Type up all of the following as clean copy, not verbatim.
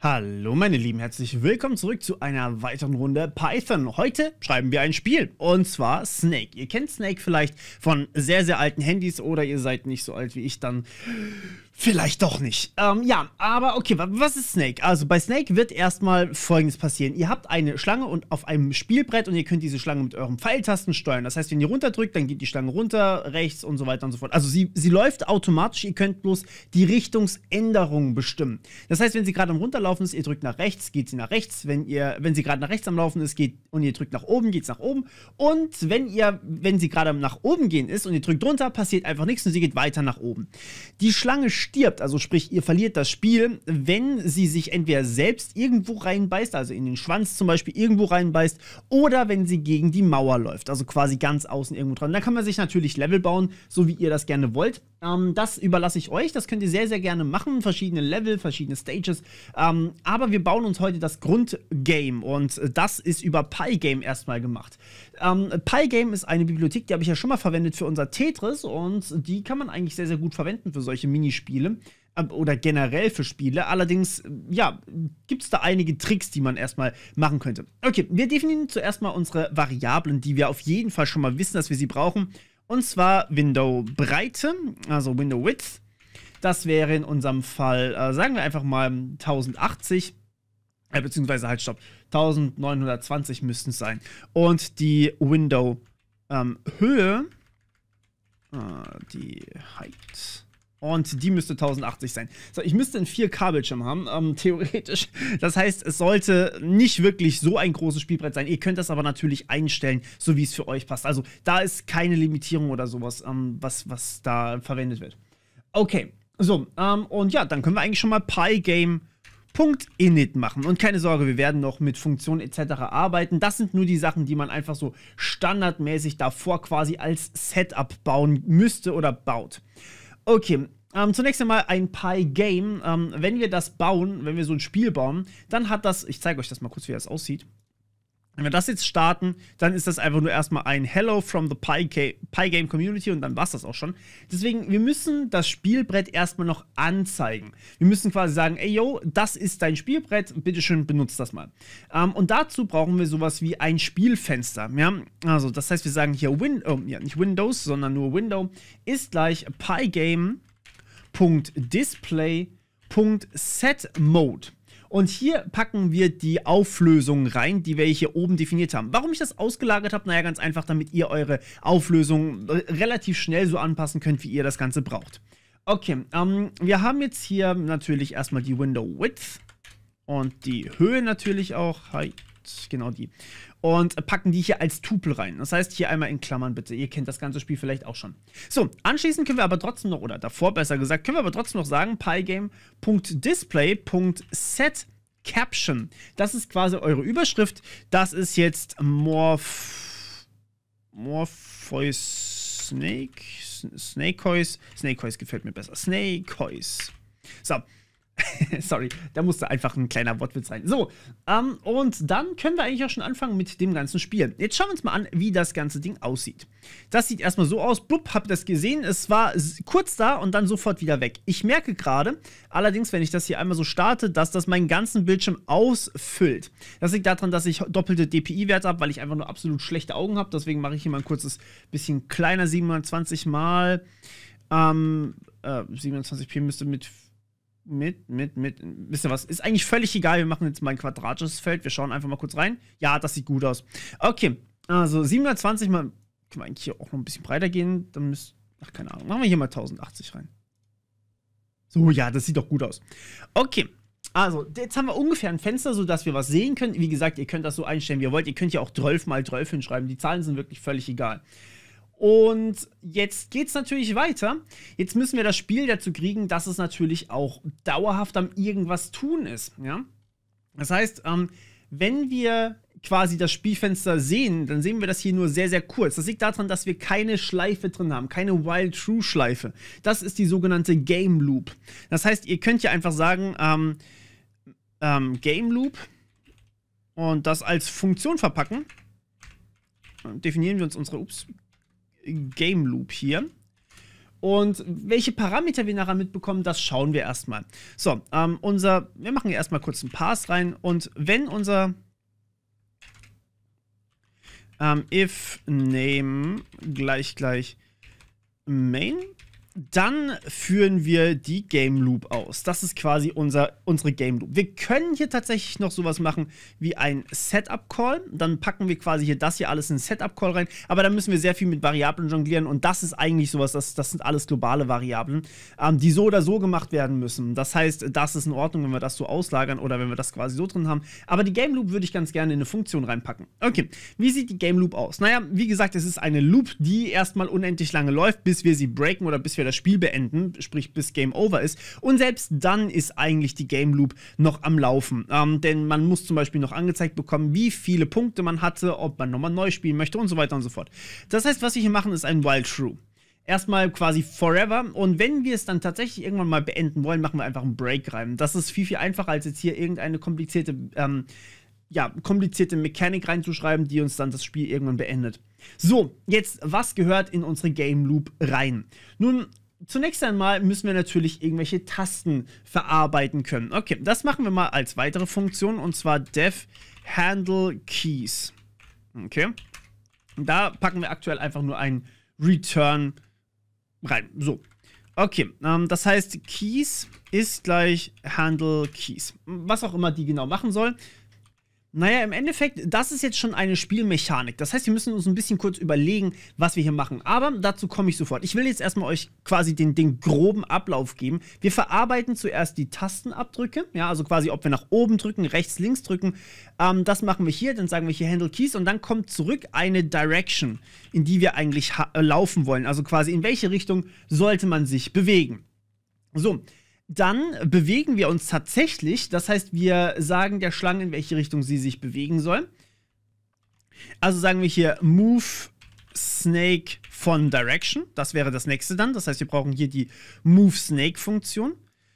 Hallo meine Lieben, herzlich willkommen zurück zu einer weiteren Runde Python. Heute schreiben wir ein Spiel, und zwar Snake. Ihr kennt Snake vielleicht von sehr, sehr alten Handys, oder ihr seid nicht so alt wie ich, dann vielleicht doch nicht. Ja, aber okay, was ist Snake? Also bei Snake wird erstmal Folgendes passieren. Ihr habt eine Schlange und auf einem Spielbrett und ihr könnt diese Schlange mit euren Pfeiltasten steuern. Das heißt, wenn ihr runterdrückt, dann geht die Schlange runter, rechts und so weiter und so fort. Also sie läuft automatisch, ihr könnt bloß die Richtungsänderung bestimmen. Das heißt, wenn sie gerade am Runterlaufen ist, ihr drückt nach rechts, geht sie nach rechts. Wenn sie gerade nach rechts am Laufen ist, und ihr drückt nach oben, geht es nach oben. Und wenn sie gerade nach oben gehen ist und ihr drückt runter, passiert einfach nichts und sie geht weiter nach oben. Die Schlange stirbt, also sprich, ihr verliert das Spiel, wenn sie sich entweder selbst irgendwo reinbeißt, also in den Schwanz zum Beispiel irgendwo reinbeißt, oder wenn sie gegen die Mauer läuft, also quasi ganz außen irgendwo dran. Da kann man sich natürlich Level bauen, so wie ihr das gerne wollt. Das überlasse ich euch, das könnt ihr sehr, sehr gerne machen, verschiedene Level, verschiedene Stages, aber wir bauen uns heute das Grundgame und das ist über Pygame erstmal gemacht. Pygame ist eine Bibliothek, die habe ich ja schon mal verwendet für unser Tetris und die kann man eigentlich sehr, sehr gut verwenden für solche Minispiele oder generell für Spiele. Allerdings, ja, gibt es da einige Tricks, die man erstmal machen könnte. Okay, wir definieren zuerst mal unsere Variablen, die wir auf jeden Fall schon mal wissen, dass wir sie brauchen. Und zwar Window Breite, also Window Width. Das wäre in unserem Fall, sagen wir einfach mal 1080. Beziehungsweise halt, stopp, 1920 müssten es sein. Und die Window Höhe, die Height, und die müsste 1080 sein. So, ich müsste einen 4K-Bildschirm haben, theoretisch. Das heißt, es sollte nicht wirklich so ein großes Spielbrett sein. Ihr könnt das aber natürlich einstellen, so wie es für euch passt. Also, da ist keine Limitierung oder sowas, was da verwendet wird. Okay, so, und ja, dann können wir eigentlich schon mal Pygame.init machen. Und keine Sorge, wir werden noch mit Funktionen etc. arbeiten. Das sind nur die Sachen, die man einfach so standardmäßig davor quasi als Setup bauen müsste oder baut. Okay, zunächst einmal ein Pygame. Wenn wir das bauen, wenn wir so ein Spiel bauen, dann hat das, ich zeige euch das mal kurz, wie das aussieht. Wenn wir das jetzt starten, dann ist das einfach nur erstmal ein Hello from the Pygame Community und dann war es das auch schon. Deswegen, wir müssen das Spielbrett erstmal noch anzeigen. Wir müssen quasi sagen, ey yo, das ist dein Spielbrett, bitteschön, benutzt das mal. Und dazu brauchen wir sowas wie ein Spielfenster. Ja? Also das heißt, wir sagen hier nicht Windows, sondern nur Window ist gleich pygame.display.setMode. Und hier packen wir die Auflösung rein, die wir hier oben definiert haben. Warum ich das ausgelagert habe? Naja, ganz einfach, damit ihr eure Auflösung relativ schnell so anpassen könnt, wie ihr das Ganze braucht. Okay, wir haben jetzt hier natürlich erstmal die Window Width und die Höhe natürlich auch. Height, genau die. Und packen die hier als Tupel rein. Das heißt, hier einmal in Klammern bitte. Ihr kennt das ganze Spiel vielleicht auch schon. So, anschließend können wir aber trotzdem noch, oder davor besser gesagt, können wir aber trotzdem noch sagen, pygame.display.setCaption. Das ist quasi eure Überschrift. Das ist jetzt Snakehoise. Snakehoise gefällt mir besser. Snakehoise. So. Sorry, da musste einfach ein kleiner Wortwitz rein. So, und dann können wir eigentlich auch schon anfangen mit dem ganzen Spiel. Jetzt schauen wir uns mal an, wie das ganze Ding aussieht. Das sieht erstmal so aus. Blub, habt ihr das gesehen? Es war kurz da und dann sofort wieder weg. Ich merke gerade, allerdings, wenn ich das hier einmal so starte, dass das meinen ganzen Bildschirm ausfüllt. Das liegt daran, dass ich doppelte DPI-Werte habe, weil ich einfach nur absolut schlechte Augen habe. Deswegen mache ich hier mal ein kurzes bisschen kleiner, 720 mal 720p müsste wisst ihr was, ist eigentlich völlig egal, wir machen jetzt mal ein quadratisches Feld, wir schauen einfach mal kurz rein. Ja, das sieht gut aus. Okay, also 720 mal, können wir eigentlich hier auch noch ein bisschen breiter gehen, dann ach, keine Ahnung, machen wir hier mal 1080 rein. So, ja, das sieht doch gut aus. Okay, also, jetzt haben wir ungefähr ein Fenster, sodass wir was sehen können. Wie gesagt, ihr könnt das so einstellen, wie ihr wollt. Ihr könnt ja auch 12 mal 12 hinschreiben, die Zahlen sind wirklich völlig egal. Und jetzt geht's natürlich weiter. Jetzt müssen wir das Spiel dazu kriegen, dass es natürlich auch dauerhaft am irgendwas tun ist. Ja? Das heißt, wenn wir quasi das Spielfenster sehen, dann sehen wir das hier nur sehr, sehr kurz. Das liegt daran, dass wir keine Schleife drin haben, keine While-True-Schleife. Das ist die sogenannte Game Loop. Das heißt, ihr könnt ja einfach sagen, Game Loop und das als Funktion verpacken. Definieren wir uns unsere Game Loop hier. Und welche Parameter wir nachher mitbekommen, das schauen wir erstmal. So, wir machen hier erstmal kurz einen Pass rein. Und wenn unser if name gleich main, dann führen wir die Game Loop aus. Das ist quasi unsere Game Loop. Wir können hier tatsächlich noch sowas machen wie ein Setup Call. Dann packen wir quasi hier das hier alles in Setup Call rein. Aber da müssen wir sehr viel mit Variablen jonglieren. Und das ist eigentlich sowas, das sind alles globale Variablen, die so oder so gemacht werden müssen. Das heißt, das ist in Ordnung, wenn wir das so auslagern oder wenn wir das quasi so drin haben. Aber die Game Loop würde ich ganz gerne in eine Funktion reinpacken. Okay, wie sieht die Game Loop aus? Naja, wie gesagt, es ist eine Loop, die erstmal unendlich lange läuft, bis wir sie breaken oder bis wir das Spiel beenden, sprich bis Game Over ist. Und selbst dann ist eigentlich die Game Loop noch am Laufen. Denn man muss zum Beispiel noch angezeigt bekommen, wie viele Punkte man hatte, ob man nochmal neu spielen möchte und so weiter und so fort. Das heißt, was wir hier machen, ist ein While True. Erstmal quasi forever, und wenn wir es dann tatsächlich irgendwann mal beenden wollen, machen wir einfach einen Break rein. Das ist viel, viel einfacher, als jetzt hier irgendeine komplizierte Mechanik reinzuschreiben, die uns dann das Spiel irgendwann beendet. So, jetzt, was gehört in unsere Game Loop rein? Nun, zunächst einmal müssen wir natürlich irgendwelche Tasten verarbeiten können. Okay, das machen wir mal als weitere Funktion, und zwar def handle keys. Okay, da packen wir aktuell einfach nur ein Return rein. So, okay, das heißt, keys ist gleich handle keys. Was auch immer die genau machen soll. Naja, im Endeffekt, das ist jetzt schon eine Spielmechanik. Das heißt, wir müssen uns ein bisschen kurz überlegen, was wir hier machen. Aber dazu komme ich sofort. Ich will jetzt erstmal euch quasi den groben Ablauf geben. Wir verarbeiten zuerst die Tastenabdrücke. Ja, also quasi, ob wir nach oben drücken, rechts, links drücken. Das machen wir hier. Dann sagen wir hier Handle Keys. Und dann kommt zurück eine Direction, in die wir eigentlich laufen wollen. Also quasi, in welche Richtung sollte man sich bewegen. So. Dann bewegen wir uns tatsächlich, das heißt, wir sagen der Schlange, in welche Richtung sie sich bewegen soll. Also sagen wir hier Move Snake von Direction, das wäre das nächste dann. Das heißt, wir brauchen hier die Move Snake Funktion.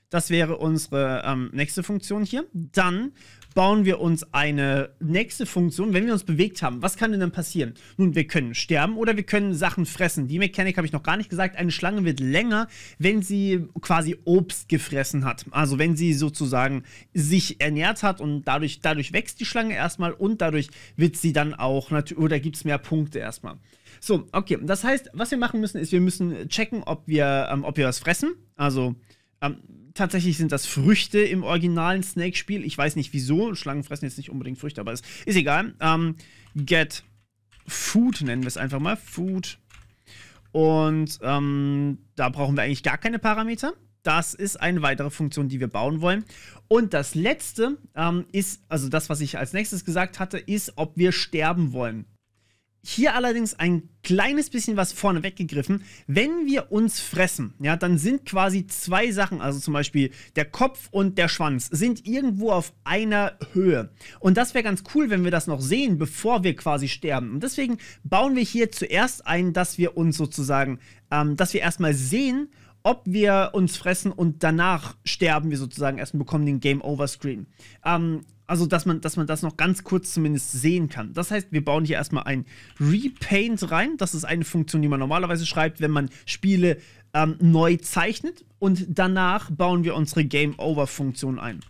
Das wäre unsere nächste Funktion hier. Dann bauen wir uns eine nächste Funktion, wenn wir uns bewegt haben. Was kann denn dann passieren? Nun, wir können sterben oder wir können Sachen fressen. Die Mechanik habe ich noch gar nicht gesagt. Eine Schlange wird länger, wenn sie quasi Obst gefressen hat. Also wenn sie sozusagen sich ernährt hat, und dadurch wächst die Schlange erstmal, und dadurch wird sie dann auch, oder gibt es mehr Punkte erstmal. So, okay. Das heißt, was wir machen müssen, ist, wir müssen checken, ob wir was fressen. Also tatsächlich sind das Früchte im originalen Snake-Spiel. Ich weiß nicht wieso. Schlangen fressen jetzt nicht unbedingt Früchte, aber es ist egal. Get Food nennen wir es einfach mal. Food. Und da brauchen wir eigentlich gar keine Parameter. Das ist eine weitere Funktion, die wir bauen wollen. Und das letzte ist, also das, was ich als nächstes gesagt hatte, ist, ob wir sterben wollen. Hier allerdings ein kleines bisschen was vorne weggegriffen. Wenn wir uns fressen, ja, dann sind quasi zwei Sachen, also zum Beispiel der Kopf und der Schwanz, sind irgendwo auf einer Höhe. Und das wäre ganz cool, wenn wir das noch sehen, bevor wir quasi sterben. Und deswegen bauen wir hier zuerst ein, dass wir uns sozusagen, dass wir erstmal sehen, ob wir uns fressen, und danach sterben wir sozusagen erst und bekommen den Game Over Screen. Also, dass man das noch ganz kurz zumindest sehen kann. Das heißt, wir bauen hier erstmal ein Repaint rein. Das ist eine Funktion, die man normalerweise schreibt, wenn man Spiele neu zeichnet. Und danach bauen wir unsere Game Over Funktion ein.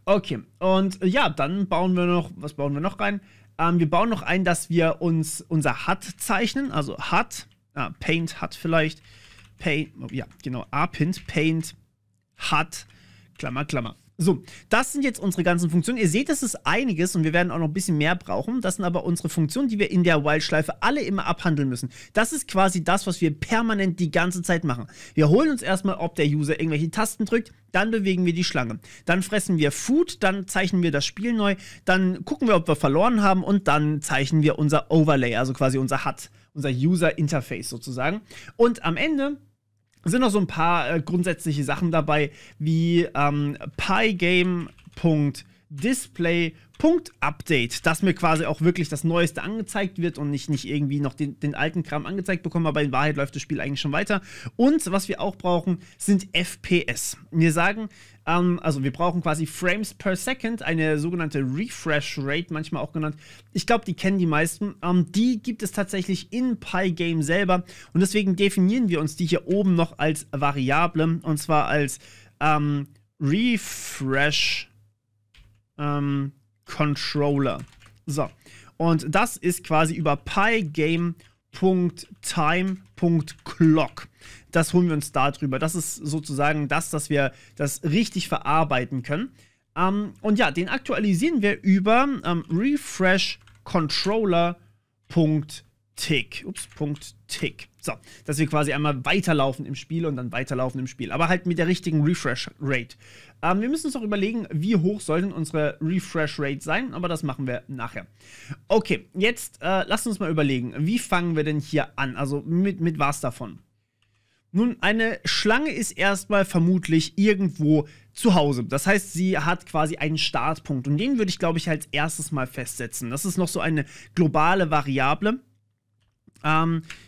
Okay, und ja, dann bauen wir noch, was bauen wir noch rein? Wir bauen noch ein, dass wir uns unser HUD zeichnen. Also HUD, Paint HUD vielleicht. Paint, ja, genau, Append, Paint, HUD, Klammer, Klammer. So, das sind jetzt unsere ganzen Funktionen. Ihr seht, das ist einiges, und wir werden auch noch ein bisschen mehr brauchen. Das sind aber unsere Funktionen, die wir in der While-Schleife alle immer abhandeln müssen. Das ist quasi das, was wir permanent die ganze Zeit machen. Wir holen uns erstmal, ob der User irgendwelche Tasten drückt, dann bewegen wir die Schlange. Dann fressen wir Food, dann zeichnen wir das Spiel neu, dann gucken wir, ob wir verloren haben, und dann zeichnen wir unser Overlay, also quasi unser HUD, unser User Interface sozusagen. Und am Ende sind noch so ein paar grundsätzliche Sachen dabei, wie Pygame.Date Display.update, dass mir quasi auch wirklich das Neueste angezeigt wird und nicht irgendwie noch den alten Kram angezeigt bekomme, aber in Wahrheit läuft das Spiel eigentlich schon weiter. Und was wir auch brauchen, sind FPS. Wir sagen, also wir brauchen quasi Frames per Second, eine sogenannte Refresh Rate, manchmal auch genannt. Ich glaube, die kennen die meisten. Die gibt es tatsächlich in Pygame selber und deswegen definieren wir uns die hier oben noch als Variable und zwar als Refresh Controller. So, und das ist quasi über pygame.time.clock. Das holen wir uns da drüber. Das ist sozusagen das, dass wir das richtig verarbeiten können. Und ja, den aktualisieren wir über refresh controller.tick. .tick. So, dass wir quasi einmal weiterlaufen im Spiel und dann weiterlaufen im Spiel. Aber halt mit der richtigen Refresh Rate. Wir müssen uns auch überlegen, wie hoch soll denn unsere Refresh Rate sein, aber das machen wir nachher. Okay, jetzt lasst uns mal überlegen, wie fangen wir denn hier an? Also mit was davon? Nun, eine Schlange ist erstmal vermutlich irgendwo zu Hause. Das heißt, sie hat quasi einen Startpunkt und den würde ich, glaube ich, als erstes mal festsetzen. Das ist noch so eine globale Variable.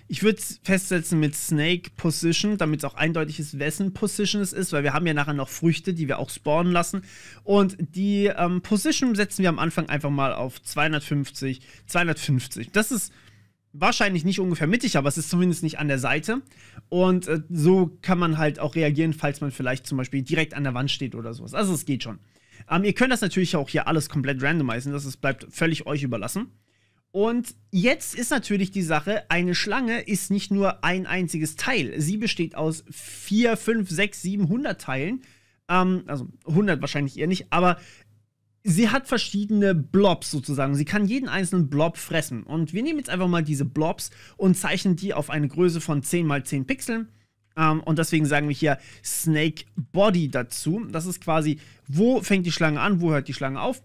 Ich würde es festsetzen mit Snake Position, damit es auch eindeutig ist, wessen Position es ist, weil wir haben ja nachher noch Früchte, die wir auch spawnen lassen. Und die Position setzen wir am Anfang einfach mal auf 250, 250. Das ist wahrscheinlich nicht ungefähr mittig, aber es ist zumindest nicht an der Seite. Und so kann man halt auch reagieren, falls man vielleicht zum Beispiel direkt an der Wand steht oder sowas. Also es geht schon. Ihr könnt das natürlich auch hier alles komplett randomisieren, bleibt völlig euch überlassen. Und jetzt ist natürlich die Sache, eine Schlange ist nicht nur ein einziges Teil. Sie besteht aus 4, 5, 6, 700 Teilen. Also 100 wahrscheinlich eher nicht, aber sie hat verschiedene Blobs sozusagen. Sie kann jeden einzelnen Blob fressen. Und wir nehmen jetzt einfach mal diese Blobs und zeichnen die auf eine Größe von 10 mal 10 Pixeln. Und deswegen sagen wir hier Snake Body dazu. Das ist quasi, wo fängt die Schlange an, wo hört die Schlange auf.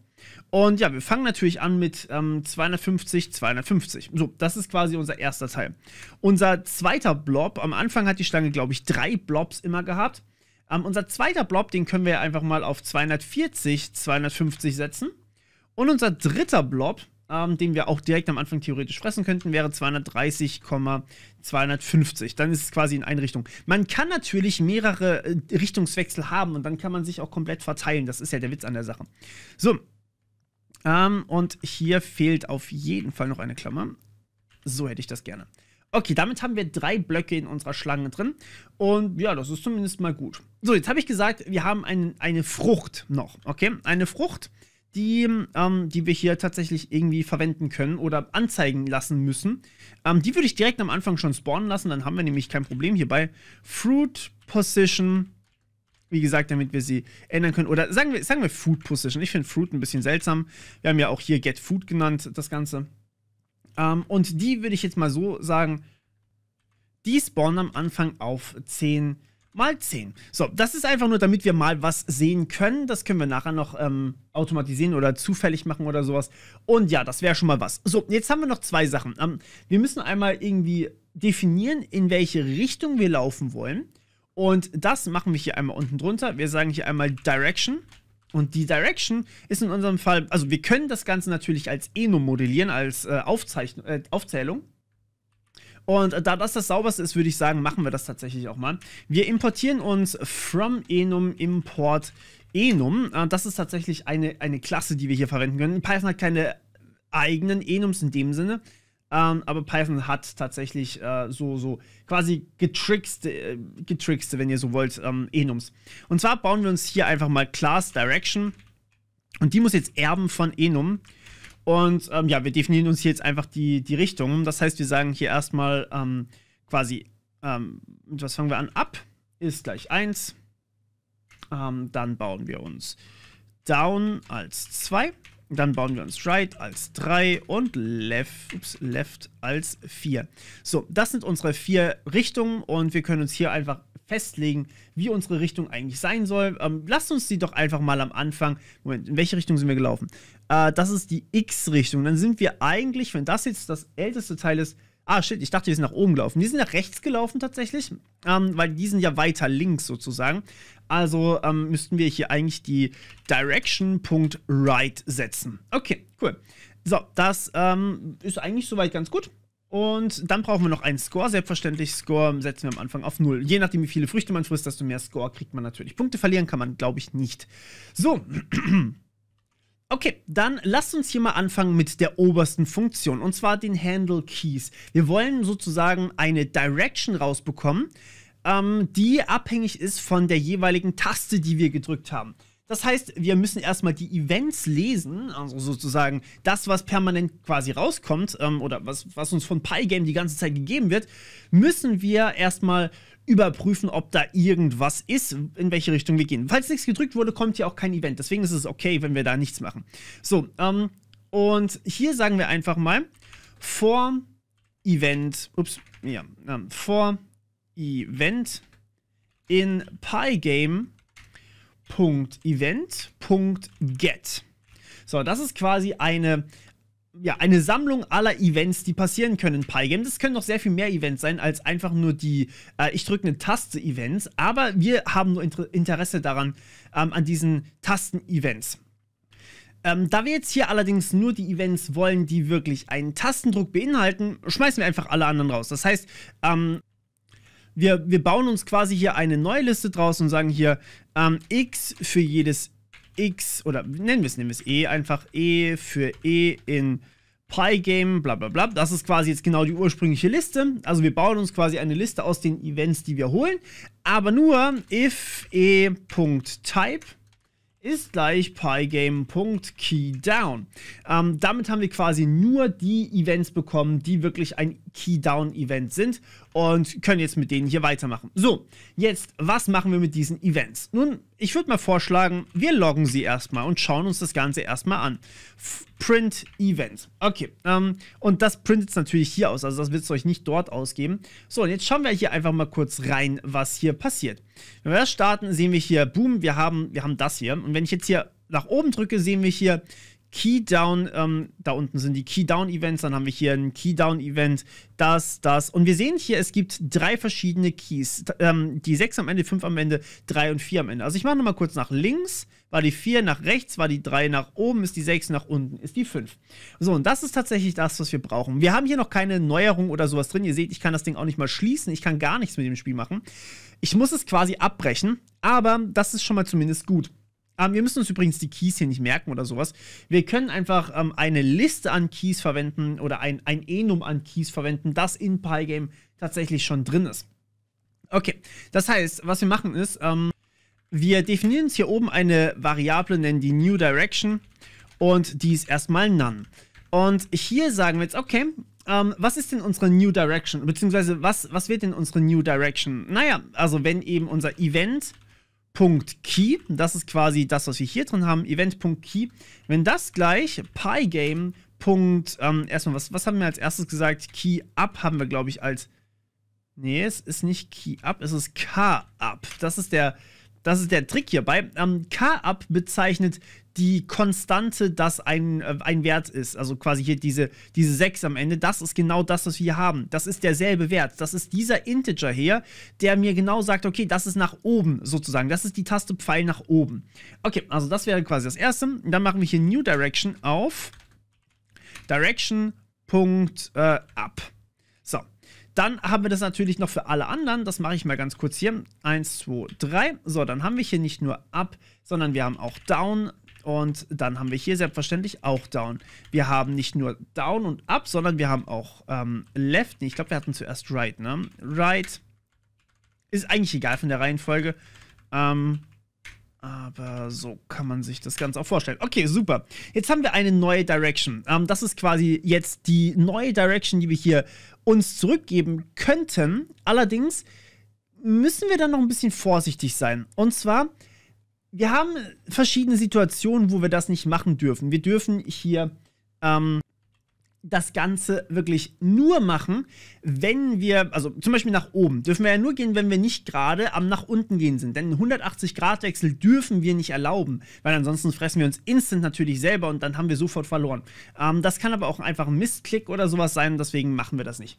Und ja, wir fangen natürlich an mit 250, 250. So, das ist quasi unser erster Teil. Unser zweiter Blob, am Anfang hat die Schlange, glaube ich, 3 Blobs immer gehabt. Unser zweiter Blob, den können wir einfach mal auf 240, 250 setzen. Und unser dritter Blob, den wir auch direkt am Anfang theoretisch fressen könnten, wäre 230,250. Dann ist es quasi in eine Richtung. Man kann natürlich mehrere Richtungswechsel haben und dann kann man sich auch komplett verteilen. Das ist ja der Witz an der Sache. So. Und hier fehlt auf jeden Fall noch eine Klammer. So hätte ich das gerne. Okay, damit haben wir 3 Blöcke in unserer Schlange drin. Und ja, das ist zumindest mal gut. So, jetzt habe ich gesagt, wir haben eine Frucht noch. Okay, eine Frucht, die wir hier tatsächlich irgendwie verwenden können oder anzeigen lassen müssen. Die würde ich direkt am Anfang schon spawnen lassen. Dann haben wir nämlich kein Problem hierbei. Fruit Position. Wie gesagt, damit wir sie ändern können. Oder sagen wir Food Position. Ich finde Fruit ein bisschen seltsam. Wir haben ja auch hier Get Food genannt, das Ganze. Und die würde ich jetzt mal so sagen, die spawnen am Anfang auf 10 mal 10. So, das ist einfach nur, damit wir mal was sehen können. Das können wir nachher noch automatisieren oder zufällig machen oder sowas. Und ja, das wäre schon mal was. So, jetzt haben wir noch 2 Sachen. Wir müssen einmal irgendwie definieren, in welche Richtung wir laufen wollen. Und das machen wir hier einmal unten drunter. Wir sagen hier einmal Direction. Und die Direction ist in unserem Fall, also wir können das Ganze natürlich als Enum modellieren, als Aufzählung. Und da das sauberste ist, würde ich sagen, machen wir das tatsächlich auch mal. Wir importieren uns from enum import enum. Das ist tatsächlich eine Klasse, die wir hier verwenden können. Python hat keine eigenen Enums in dem Sinne. Aber Python hat tatsächlich so quasi getrickste, wenn ihr so wollt, Enums. Und zwar bauen wir uns hier einfach mal Class Direction. Und die muss jetzt erben von Enum. Und ja, wir definieren uns hier jetzt einfach die Richtung. Das heißt, wir sagen hier erstmal quasi, was fangen wir an? Up ist gleich 1. Dann bauen wir uns Down als 2. Dann bauen wir uns Right als 3 und Left als 4. So, das sind unsere 4 Richtungen und wir können uns hier einfach festlegen, wie unsere Richtung eigentlich sein soll. Lasst uns die doch einfach mal am Anfang. Moment, in welche Richtung sind wir gelaufen? Das ist die X-Richtung. Dann sind wir eigentlich, wenn das jetzt das älteste Teil ist, Ah, shit, ich dachte, die sind nach oben gelaufen. Die sind nach rechts gelaufen tatsächlich, weil die sind ja weiter links sozusagen. Also müssten wir hier eigentlich die Direction.right setzen. Okay, cool. So, das ist eigentlich soweit ganz gut. Und dann brauchen wir noch einen Score. Selbstverständlich, Score setzen wir am Anfang auf 0. Je nachdem, wie viele Früchte man frisst, desto mehr Score kriegt man natürlich. Punkte verlieren kann man, glaube ich, nicht. So. Okay, dann lasst uns hier mal anfangen mit der obersten Funktion, und zwar den Handle Keys. Wir wollen sozusagen eine Direction rausbekommen, die abhängig ist von der jeweiligen Taste, die wir gedrückt haben. Das heißt, wir müssen erstmal die Events lesen, also sozusagen das, was permanent quasi rauskommt, oder was uns von Pygame die ganze Zeit gegeben wird, müssen wir erstmal überprüfen, ob da irgendwas ist, in welche Richtung wir gehen. Falls nichts gedrückt wurde, kommt hier auch kein Event. Deswegen ist es okay, wenn wir da nichts machen. So, und hier sagen wir einfach mal for Event, for Event in Pygame.event.get. So, das ist quasi eine Sammlung aller Events, die passieren können in Pygame. Das können noch sehr viel mehr Events sein, als einfach nur die ich drücke eine Taste Events, aber wir haben nur Interesse daran, an diesen Tasten-Events. Da wir jetzt hier allerdings nur die Events wollen, die wirklich einen Tastendruck beinhalten, schmeißen wir einfach alle anderen raus. Das heißt, wir bauen uns quasi hier eine neue Liste draus und sagen hier X für jedes X, oder nennen wir es E, einfach E für E in Pygame, bla bla bla. Das ist quasi jetzt genau die ursprüngliche Liste. Also wir bauen uns quasi eine Liste aus den Events, die wir holen, aber nur if e.type ist gleich Pygame.keydown. Damit haben wir quasi nur die Events bekommen, die wirklich ein Keydown-Event sind, und können jetzt mit denen hier weitermachen. So, jetzt, was machen wir mit diesen Events? Nun, ich würde mal vorschlagen, wir loggen sie erstmal und schauen uns das Ganze erstmal an. Print Event. Okay, und das printet es natürlich hier aus, also das wird es euch nicht dort ausgeben. So, und jetzt schauen wir hier einfach mal kurz rein, was hier passiert. Wenn wir das starten, sehen wir hier, boom, wir haben das hier. Und wenn ich jetzt hier nach oben drücke, sehen wir hier Keydown, da unten sind die Keydown-Events, dann haben wir hier ein Keydown-Event, das. Und wir sehen hier, es gibt 3 verschiedene Keys. Die 6 am Ende, 5 am Ende, 3 und 4 am Ende. Also ich mache nochmal kurz nach links, war die 4, nach rechts war die 3, nach oben ist die 6, nach unten ist die 5. So, und das ist tatsächlich das, was wir brauchen. Wir haben hier noch keine Neuerung oder sowas drin. Ihr seht, ich kann das Ding auch nicht mal schließen. Ich kann gar nichts mit dem Spiel machen. Ich muss es quasi abbrechen, aber das ist schon mal zumindest gut. Wir müssen uns übrigens die Keys hier nicht merken oder sowas. Wir können einfach eine Liste an Keys verwenden oder ein Enum an Keys verwenden, das in Pygame tatsächlich schon drin ist. Okay, das heißt, was wir machen ist, wir definieren uns hier oben eine Variable, nennen die New Direction, und die ist erstmal None. Und hier sagen wir jetzt, okay, was ist denn unsere New Direction? Beziehungsweise, was wird denn unsere New Direction? Naja, also wenn eben unser Event.key, das ist quasi das, was wir hier drin haben, Event.key, wenn das gleich Pygame. Erstmal, was haben wir als erstes gesagt? Key-up haben wir, glaube ich, als. Nee, es ist nicht Key-up, es ist K-up. Das ist der Trick hierbei. K-up bezeichnet die Konstante, dass ein Wert ist. Also quasi hier diese 6 am Ende. Das ist genau das, was wir haben. Das ist derselbe Wert. Das ist dieser Integer hier, der mir genau sagt, okay, das ist nach oben sozusagen. Das ist die Taste Pfeil nach oben. Okay, also das wäre quasi das erste. Und dann machen wir hier New Direction auf Direction.up. So. Dann haben wir das natürlich noch für alle anderen. Das mache ich mal ganz kurz hier. 1, 2, 3. So, dann haben wir hier nicht nur up, sondern wir haben auch down. Und dann haben wir hier selbstverständlich auch down. Wir haben nicht nur down und up, sondern wir haben auch left. Nee, ich glaube, wir hatten zuerst right, ne? Right. Ist eigentlich egal von der Reihenfolge. Aber so kann man sich das Ganze auch vorstellen. Okay, super. Jetzt haben wir eine neue Direction. Das ist quasi jetzt die neue Direction, die wir hier uns zurückgeben könnten. Allerdings müssen wir dann noch ein bisschen vorsichtig sein. Und zwar, wir haben verschiedene Situationen, wo wir das nicht machen dürfen. Wir dürfen hier das Ganze wirklich nur machen, wenn wir, also zum Beispiel nach oben, dürfen wir ja nur gehen, wenn wir nicht gerade am nach unten gehen sind. Denn 180-Grad-Wechsel dürfen wir nicht erlauben, weil ansonsten fressen wir uns instant natürlich selber und dann haben wir sofort verloren. Das kann aber auch einfach ein Mistklick oder sowas sein, deswegen machen wir das nicht.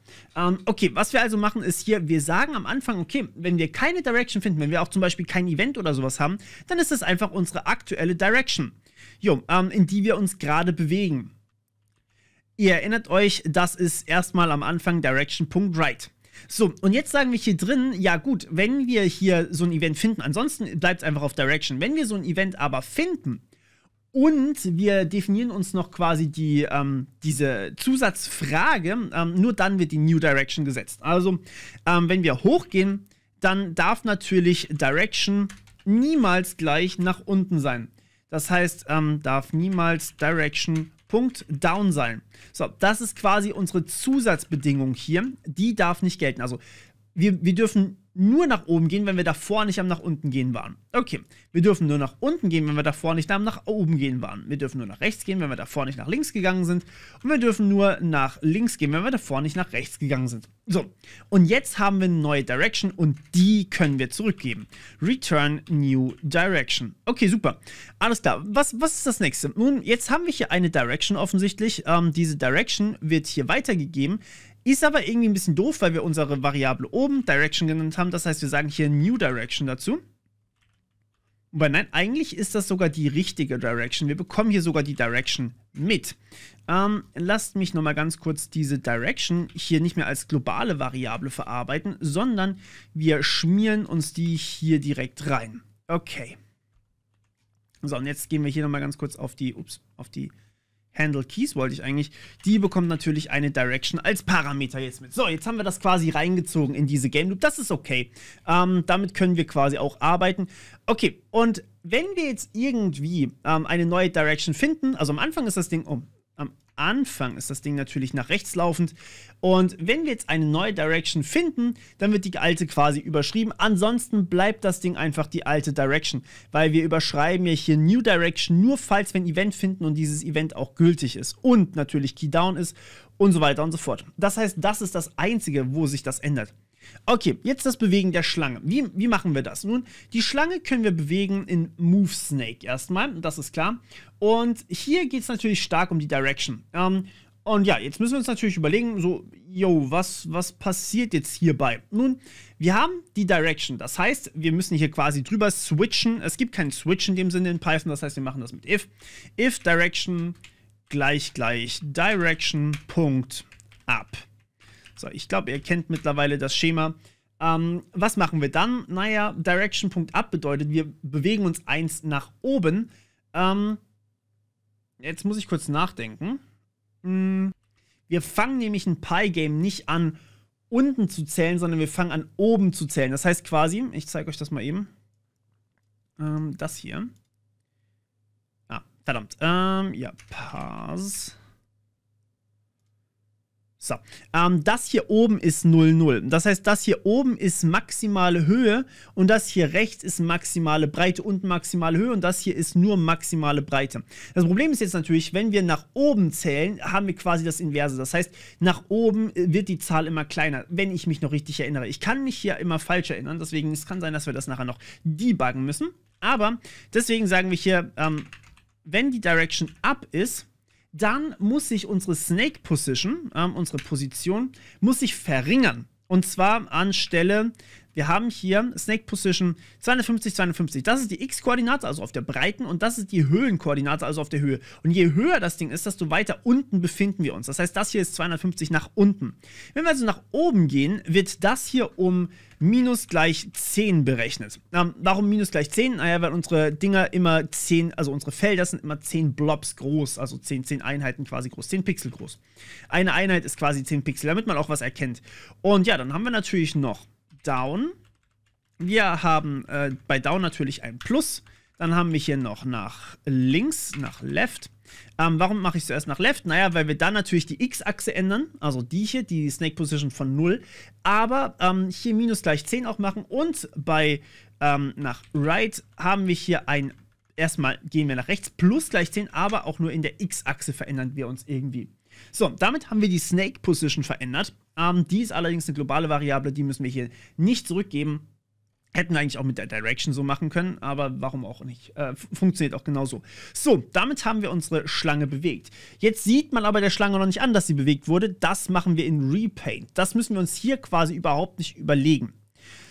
Okay, was wir also machen ist hier, wir sagen am Anfang, okay, wenn wir keine Direction finden, wenn wir auch zum Beispiel kein Event oder sowas haben, dann ist es einfach unsere aktuelle Direction, in die wir uns gerade bewegen. Ihr erinnert euch, das ist erstmal am Anfang Direction.right. So, und jetzt sagen wir hier drin, ja gut, wenn wir hier so ein Event finden, ansonsten bleibt es einfach auf Direction. Wenn wir so ein Event aber finden und wir definieren uns noch quasi diese Zusatzfrage, nur dann wird die New Direction gesetzt. Also, wenn wir hochgehen, dann darf natürlich Direction niemals gleich nach unten sein. Das heißt, darf niemals Direction.down sein. So, das ist quasi unsere Zusatzbedingung hier. Die darf nicht gelten. Also, wir dürfen nur nach oben gehen, wenn wir davor nicht am nach unten gehen waren. Okay, wir dürfen nur nach unten gehen, wenn wir davor nicht am nach oben gehen waren. Wir dürfen nur nach rechts gehen, wenn wir davor nicht nach links gegangen sind. Und wir dürfen nur nach links gehen, wenn wir davor nicht nach rechts gegangen sind. So, und jetzt haben wir eine neue Direction und die können wir zurückgeben. Return New Direction. Okay, super. Alles klar. Was ist das nächste? Nun, jetzt haben wir hier eine Direction offensichtlich. Diese Direction wird hier weitergegeben. Ist aber irgendwie ein bisschen doof, weil wir unsere Variable oben Direction genannt haben. Das heißt, wir sagen hier New Direction dazu. Aber nein, eigentlich ist das sogar die richtige Direction. Wir bekommen hier sogar die Direction mit. Lasst mich nochmal ganz kurz diese Direction hier nicht mehr als globale Variable verarbeiten, sondern wir schmieren uns die hier direkt rein. Okay. So, und jetzt gehen wir hier nochmal ganz kurz auf die Handle Keys wollte ich eigentlich. Die bekommt natürlich eine Direction als Parameter jetzt mit. So, jetzt haben wir das quasi reingezogen in diese Game Loop. Das ist okay. Damit können wir quasi auch arbeiten. Okay, und wenn wir jetzt irgendwie eine neue Direction finden, also am Anfang ist das Ding, natürlich nach rechts laufend. Und wenn wir jetzt eine neue Direction finden, dann wird die alte quasi überschrieben. Ansonsten bleibt das Ding einfach die alte Direction, weil wir überschreiben ja hier New Direction nur, falls wir ein Event finden und dieses Event auch gültig ist und natürlich Key Down ist und so weiter und so fort. Das heißt, das ist das Einzige, wo sich das ändert. Okay, jetzt das Bewegen der Schlange. Wie machen wir das? Nun, die Schlange können wir bewegen in Move Snake erstmal, das ist klar. Und hier geht es natürlich stark um die Direction. Und ja, jetzt müssen wir uns natürlich überlegen, so, was passiert jetzt hierbei? Nun, wir haben die Direction, das heißt, wir müssen hier quasi drüber switchen. Es gibt keinen Switch in dem Sinne in Python, das heißt, wir machen das mit if. If Direction gleich Direction.up. So, ich glaube, ihr kennt mittlerweile das Schema. Was machen wir dann? Naja, Direction.up bedeutet, wir bewegen uns eins nach oben. Jetzt muss ich kurz nachdenken. Wir fangen nämlich ein Pygame nicht an, unten zu zählen, sondern wir fangen an, oben zu zählen. Das heißt quasi, ich zeige euch das mal eben. Das hier. Verdammt. Ja, Parse. So, das hier oben ist 0, 0. Das heißt, das hier oben ist maximale Höhe und das hier rechts ist maximale Breite und maximale Höhe und das hier ist nur maximale Breite. Das Problem ist jetzt natürlich, wenn wir nach oben zählen, haben wir quasi das Inverse. Das heißt, nach oben wird die Zahl immer kleiner, wenn ich mich noch richtig erinnere. Ich kann mich hier immer falsch erinnern, deswegen es kann sein, dass wir das nachher noch debuggen müssen. Aber deswegen sagen wir hier, wenn die Direction up ist, dann muss sich unsere Snake Position, unsere Position, muss sich verringern. Und zwar anstelle, wir haben hier Snake Position 250, 250. Das ist die X-Koordinate, also auf der Breiten, und das ist die Höhenkoordinate, also auf der Höhe. Und je höher das Ding ist, desto weiter unten befinden wir uns. Das heißt, das hier ist 250 nach unten. Wenn wir also nach oben gehen, wird das hier um minus gleich 10 berechnet. Warum minus gleich 10? Naja, weil unsere Dinger immer 10, also unsere Felder sind immer 10 Blobs groß, also 10 Einheiten quasi groß, 10 Pixel groß. Eine Einheit ist quasi 10 Pixel, damit man auch was erkennt. Und ja, dann haben wir natürlich noch Down. Wir haben bei Down natürlich ein Plus. Dann haben wir hier noch nach links, nach Left. Warum mache ich zuerst nach Left? Naja, weil wir dann natürlich die X-Achse ändern, also die hier, die Snake Position von 0, aber hier minus gleich 10 auch machen und bei nach Right haben wir hier erstmal gehen wir nach rechts, plus gleich 10, aber auch nur in der X-Achse verändern wir uns irgendwie. So, damit haben wir die Snake Position verändert. Die ist allerdings eine globale Variable, die müssen wir hier nicht zurückgeben. Hätten wir eigentlich auch mit der Direction so machen können, aber warum auch nicht? Funktioniert auch genauso. So, damit haben wir unsere Schlange bewegt. Jetzt sieht man aber der Schlange noch nicht an, dass sie bewegt wurde. Das machen wir in Repaint. Das müssen wir uns hier quasi überhaupt nicht überlegen.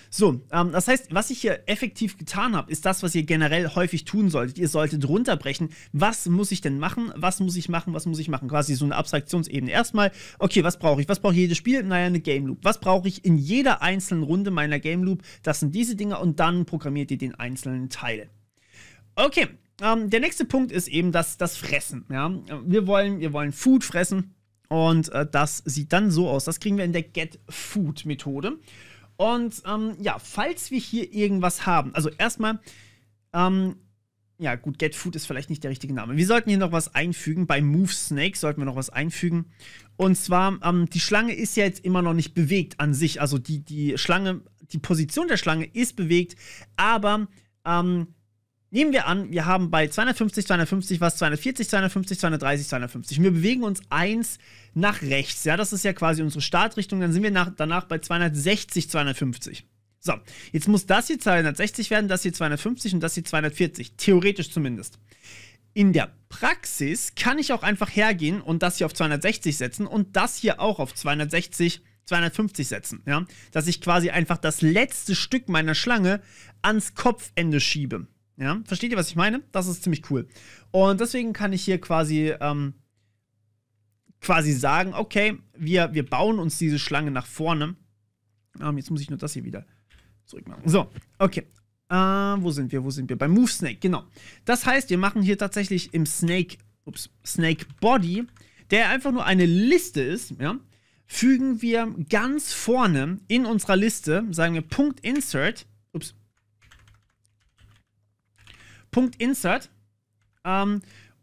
So, das heißt, was ich hier effektiv getan habe, ist das, was ihr generell häufig tun solltet. Ihr solltet runterbrechen, was muss ich denn machen, was muss ich machen, was muss ich machen. Quasi so eine Abstraktionsebene. Erstmal, okay, was brauche ich? Was braucht jedes Spiel? Naja, eine Game Loop. Was brauche ich in jeder einzelnen Runde meiner Game Loop? Das sind diese Dinge und dann programmiert ihr den einzelnen Teil. Okay, der nächste Punkt ist eben das Fressen. Ja? Wir wollen Food fressen und das sieht dann so aus. Das kriegen wir in der GetFood-Methode. Und ja, falls wir hier irgendwas haben, also erstmal, ja gut, GetFood ist vielleicht nicht der richtige Name. Wir sollten hier noch was einfügen. Bei MoveSnake sollten wir noch was einfügen. Und zwar, die Schlange ist ja jetzt immer noch nicht bewegt an sich. Also die Schlange, die Position der Schlange ist bewegt, aber nehmen wir an, wir haben bei 250, 250 was, 240, 250, 230, 250. Und wir bewegen uns 1 nach rechts. Ja, das ist ja quasi unsere Startrichtung. Dann sind wir danach bei 260, 250. So, jetzt muss das hier 260 werden, das hier 250 und das hier 240. Theoretisch zumindest. In der Praxis kann ich auch einfach hergehen und das hier auf 260 setzen und das hier auch auf 260, 250 setzen. Ja? Dass ich quasi einfach das letzte Stück meiner Schlange ans Kopfende schiebe. Ja, versteht ihr, was ich meine? Das ist ziemlich cool. Und deswegen kann ich hier quasi sagen, okay, wir bauen uns diese Schlange nach vorne. Jetzt muss ich nur das hier wieder zurückmachen. So, okay. Wo sind wir? Beim MoveSnake, genau. Das heißt, wir machen hier tatsächlich im Snake Body, der einfach nur eine Liste ist, ja, fügen wir ganz vorne in unserer Liste, sagen wir Punkt Insert,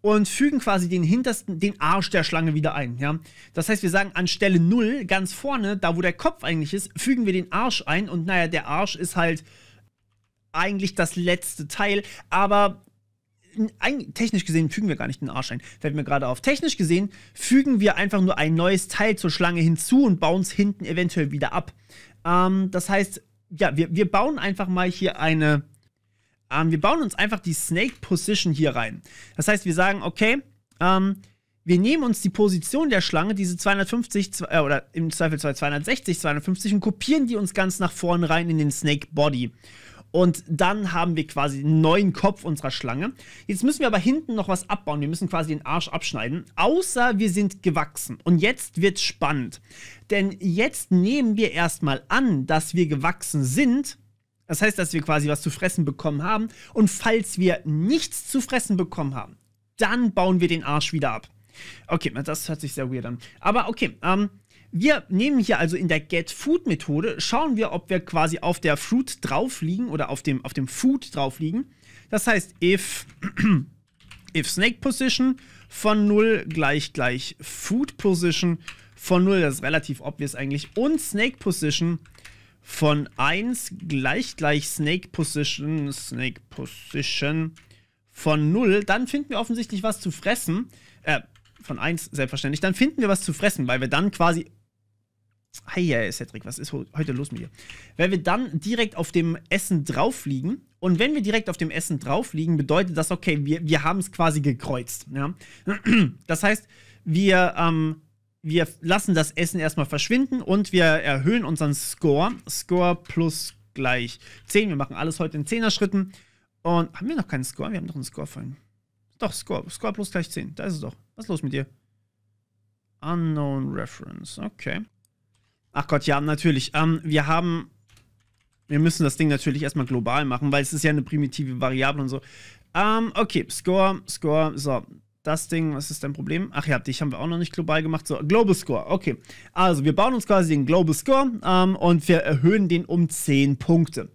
und fügen quasi den Arsch der Schlange wieder ein, ja. Das heißt, wir sagen an Stelle 0, ganz vorne, da wo der Kopf eigentlich ist, fügen wir den Arsch ein und naja, der Arsch ist halt eigentlich das letzte Teil, aber technisch gesehen fügen wir gar nicht den Arsch ein. Fällt mir gerade auf. Technisch gesehen fügen wir einfach nur ein neues Teil zur Schlange hinzu und bauen es hinten eventuell wieder ab. Das heißt, ja, wir bauen einfach mal hier wir bauen uns einfach die Snake Position hier rein. Das heißt, wir sagen, okay, wir nehmen uns die Position der Schlange, diese 250, oder im Zweifelsfall 260, 250 und kopieren die uns ganz nach vorne rein in den Snake Body. Und dann haben wir quasi einen neuen Kopf unserer Schlange. Jetzt müssen wir aber hinten noch was abbauen. Wir müssen quasi den Arsch abschneiden. Außer wir sind gewachsen. Und jetzt wird's spannend. Denn jetzt nehmen wir erstmal an, dass wir gewachsen sind. Das heißt, dass wir quasi was zu fressen bekommen haben. Und falls wir nichts zu fressen bekommen haben, dann bauen wir den Arsch wieder ab. Okay, das hört sich sehr weird an. Aber okay, wir nehmen hier also in der GetFood-Methode, schauen wir, ob wir quasi auf der Fruit drauf liegen oder auf dem Food drauf liegen. Das heißt, if Snake Position von 0 gleich Food Position von 0, das ist relativ obvious eigentlich, und Snake Position von 1 gleich Snake Position von 0, dann finden wir offensichtlich was zu fressen. Von 1 selbstverständlich. Dann finden wir was zu fressen, weil wir dann quasi... Hey, Cedric, was ist heute los mit dir? Weil wir dann direkt auf dem Essen drauf liegen. Und wenn wir direkt auf dem Essen drauf liegen, bedeutet das, okay, wir haben es quasi gekreuzt. Ja? Das heißt, wir lassen das Essen erstmal verschwinden und wir erhöhen unseren Score. Score plus gleich 10. Wir machen alles heute in 10er-Schritten. Und haben wir noch keinen Score? Wir haben doch einen Score vorhin. Doch, Score. Score plus gleich 10. Da ist es doch. Was ist los mit dir? Unknown Reference. Okay. Ach Gott, ja, natürlich. Wir müssen das Ding natürlich erstmal global machen, weil es ist ja eine primitive Variable und so. Okay, Score. So, das Ding, was ist dein Problem? Ach ja, dich haben wir auch noch nicht global gemacht. So, Global Score. Okay. Also, wir bauen uns quasi den Global Score und wir erhöhen den um 10 Punkte.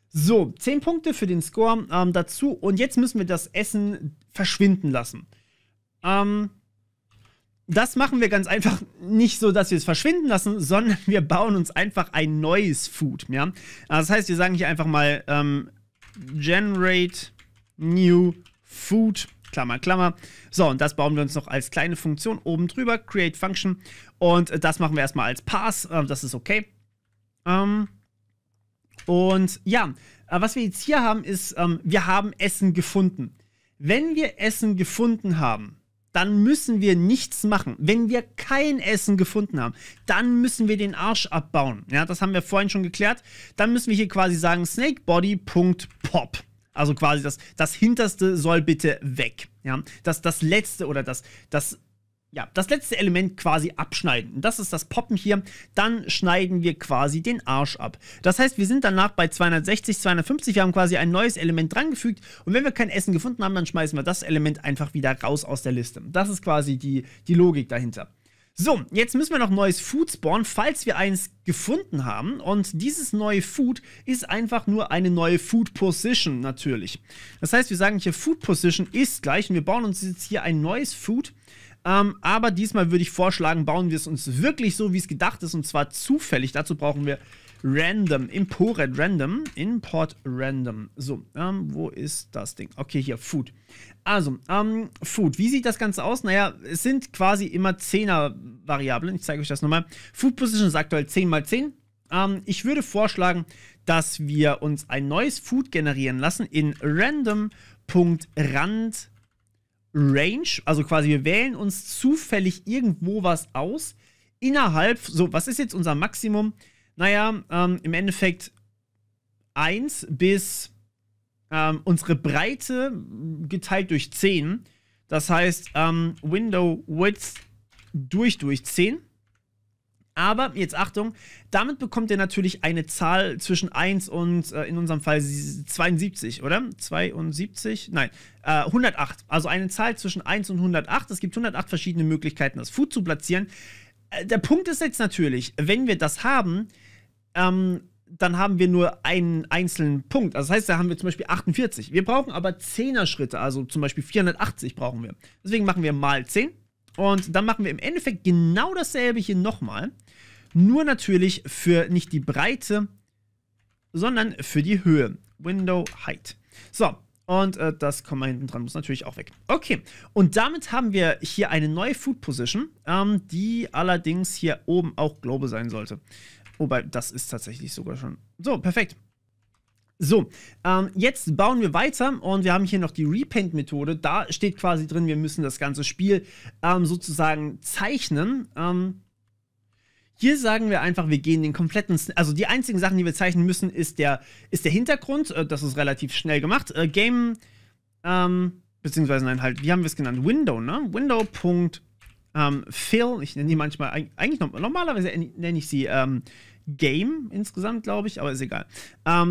So, 10 Punkte für den Score dazu. Und jetzt müssen wir das Essen verschwinden lassen. Das machen wir ganz einfach nicht so, dass wir es verschwinden lassen, sondern wir bauen uns einfach ein neues Food. Ja? Das heißt, wir sagen hier einfach mal Generate New Food Klammer, Klammer. So, und das bauen wir uns noch als kleine Funktion oben drüber, Create Function. Und das machen wir erstmal als Pass, das ist okay. Und ja, was wir jetzt hier haben, ist, wir haben Essen gefunden. Wenn wir Essen gefunden haben, dann müssen wir nichts machen. Wenn wir kein Essen gefunden haben, dann müssen wir den Arsch abbauen. Ja, das haben wir vorhin schon geklärt. Dann müssen wir hier quasi sagen, snakebody.pop. Also quasi das Hinterste soll bitte weg. Ja, das letzte oder das letzte Element quasi abschneiden. Das ist das Poppen hier. Dann schneiden wir quasi den Arsch ab. Das heißt, wir sind danach bei 260, 250. Wir haben quasi ein neues Element drangefügt. Und wenn wir kein Essen gefunden haben, dann schmeißen wir das Element einfach wieder raus aus der Liste. Das ist quasi die Logik dahinter. So, jetzt müssen wir noch neues Food spawnen, falls wir eins gefunden haben. Und dieses neue Food ist einfach nur eine neue Food Position natürlich. Das heißt, wir sagen hier Food Position ist gleich. Und wir bauen uns jetzt hier ein neues Food. Aber diesmal würde ich vorschlagen, bauen wir es uns wirklich so, wie es gedacht ist, und zwar zufällig. Dazu brauchen wir Random, Import Random. So, wo ist das Ding? Okay, hier, Food. Also, Food. Wie sieht das Ganze aus? Naja, es sind quasi immer 10er-Variablen. Ich zeige euch das nochmal. Food Position ist aktuell 10 mal 10. Ich würde vorschlagen, dass wir uns ein neues Food generieren lassen in random.rand Range, also quasi wir wählen uns zufällig irgendwo was aus, innerhalb, so, was ist jetzt unser Maximum? Naja, im Endeffekt 1 bis unsere Breite geteilt durch 10, das heißt Window Width durch 10. Aber, jetzt Achtung, damit bekommt ihr natürlich eine Zahl zwischen 1 und, in unserem Fall 72, oder? 72? Nein, 108. Also eine Zahl zwischen 1 und 108. Es gibt 108 verschiedene Möglichkeiten, das Food zu platzieren. Der Punkt ist jetzt natürlich, wenn wir das haben, dann haben wir nur einen einzelnen Punkt. Also das heißt, da haben wir zum Beispiel 48. Wir brauchen aber 10er Schritte, also zum Beispiel 480 brauchen wir. Deswegen machen wir mal 10. Und dann machen wir im Endeffekt genau dasselbe hier nochmal. Nur natürlich für nicht die Breite, sondern für die Höhe. Window Height. So, und das Komma hinten dran muss natürlich auch weg. Okay, und damit haben wir hier eine neue Food Position, die allerdings hier oben auch global sein sollte. Wobei, das ist tatsächlich sogar schon. So, perfekt. So, jetzt bauen wir weiter und wir haben hier noch die Repaint-Methode. Da steht quasi drin, wir müssen das ganze Spiel sozusagen zeichnen. Hier sagen wir einfach, wir gehen den kompletten, also die einzigen Sachen, die wir zeichnen müssen, ist der Hintergrund. Das ist relativ schnell gemacht. Game, beziehungsweise nein, halt, wie haben wir es genannt? Window, ne? Window.fill, ich nenne die manchmal, eigentlich normalerweise nenne ich sie Game insgesamt, glaube ich, aber ist egal.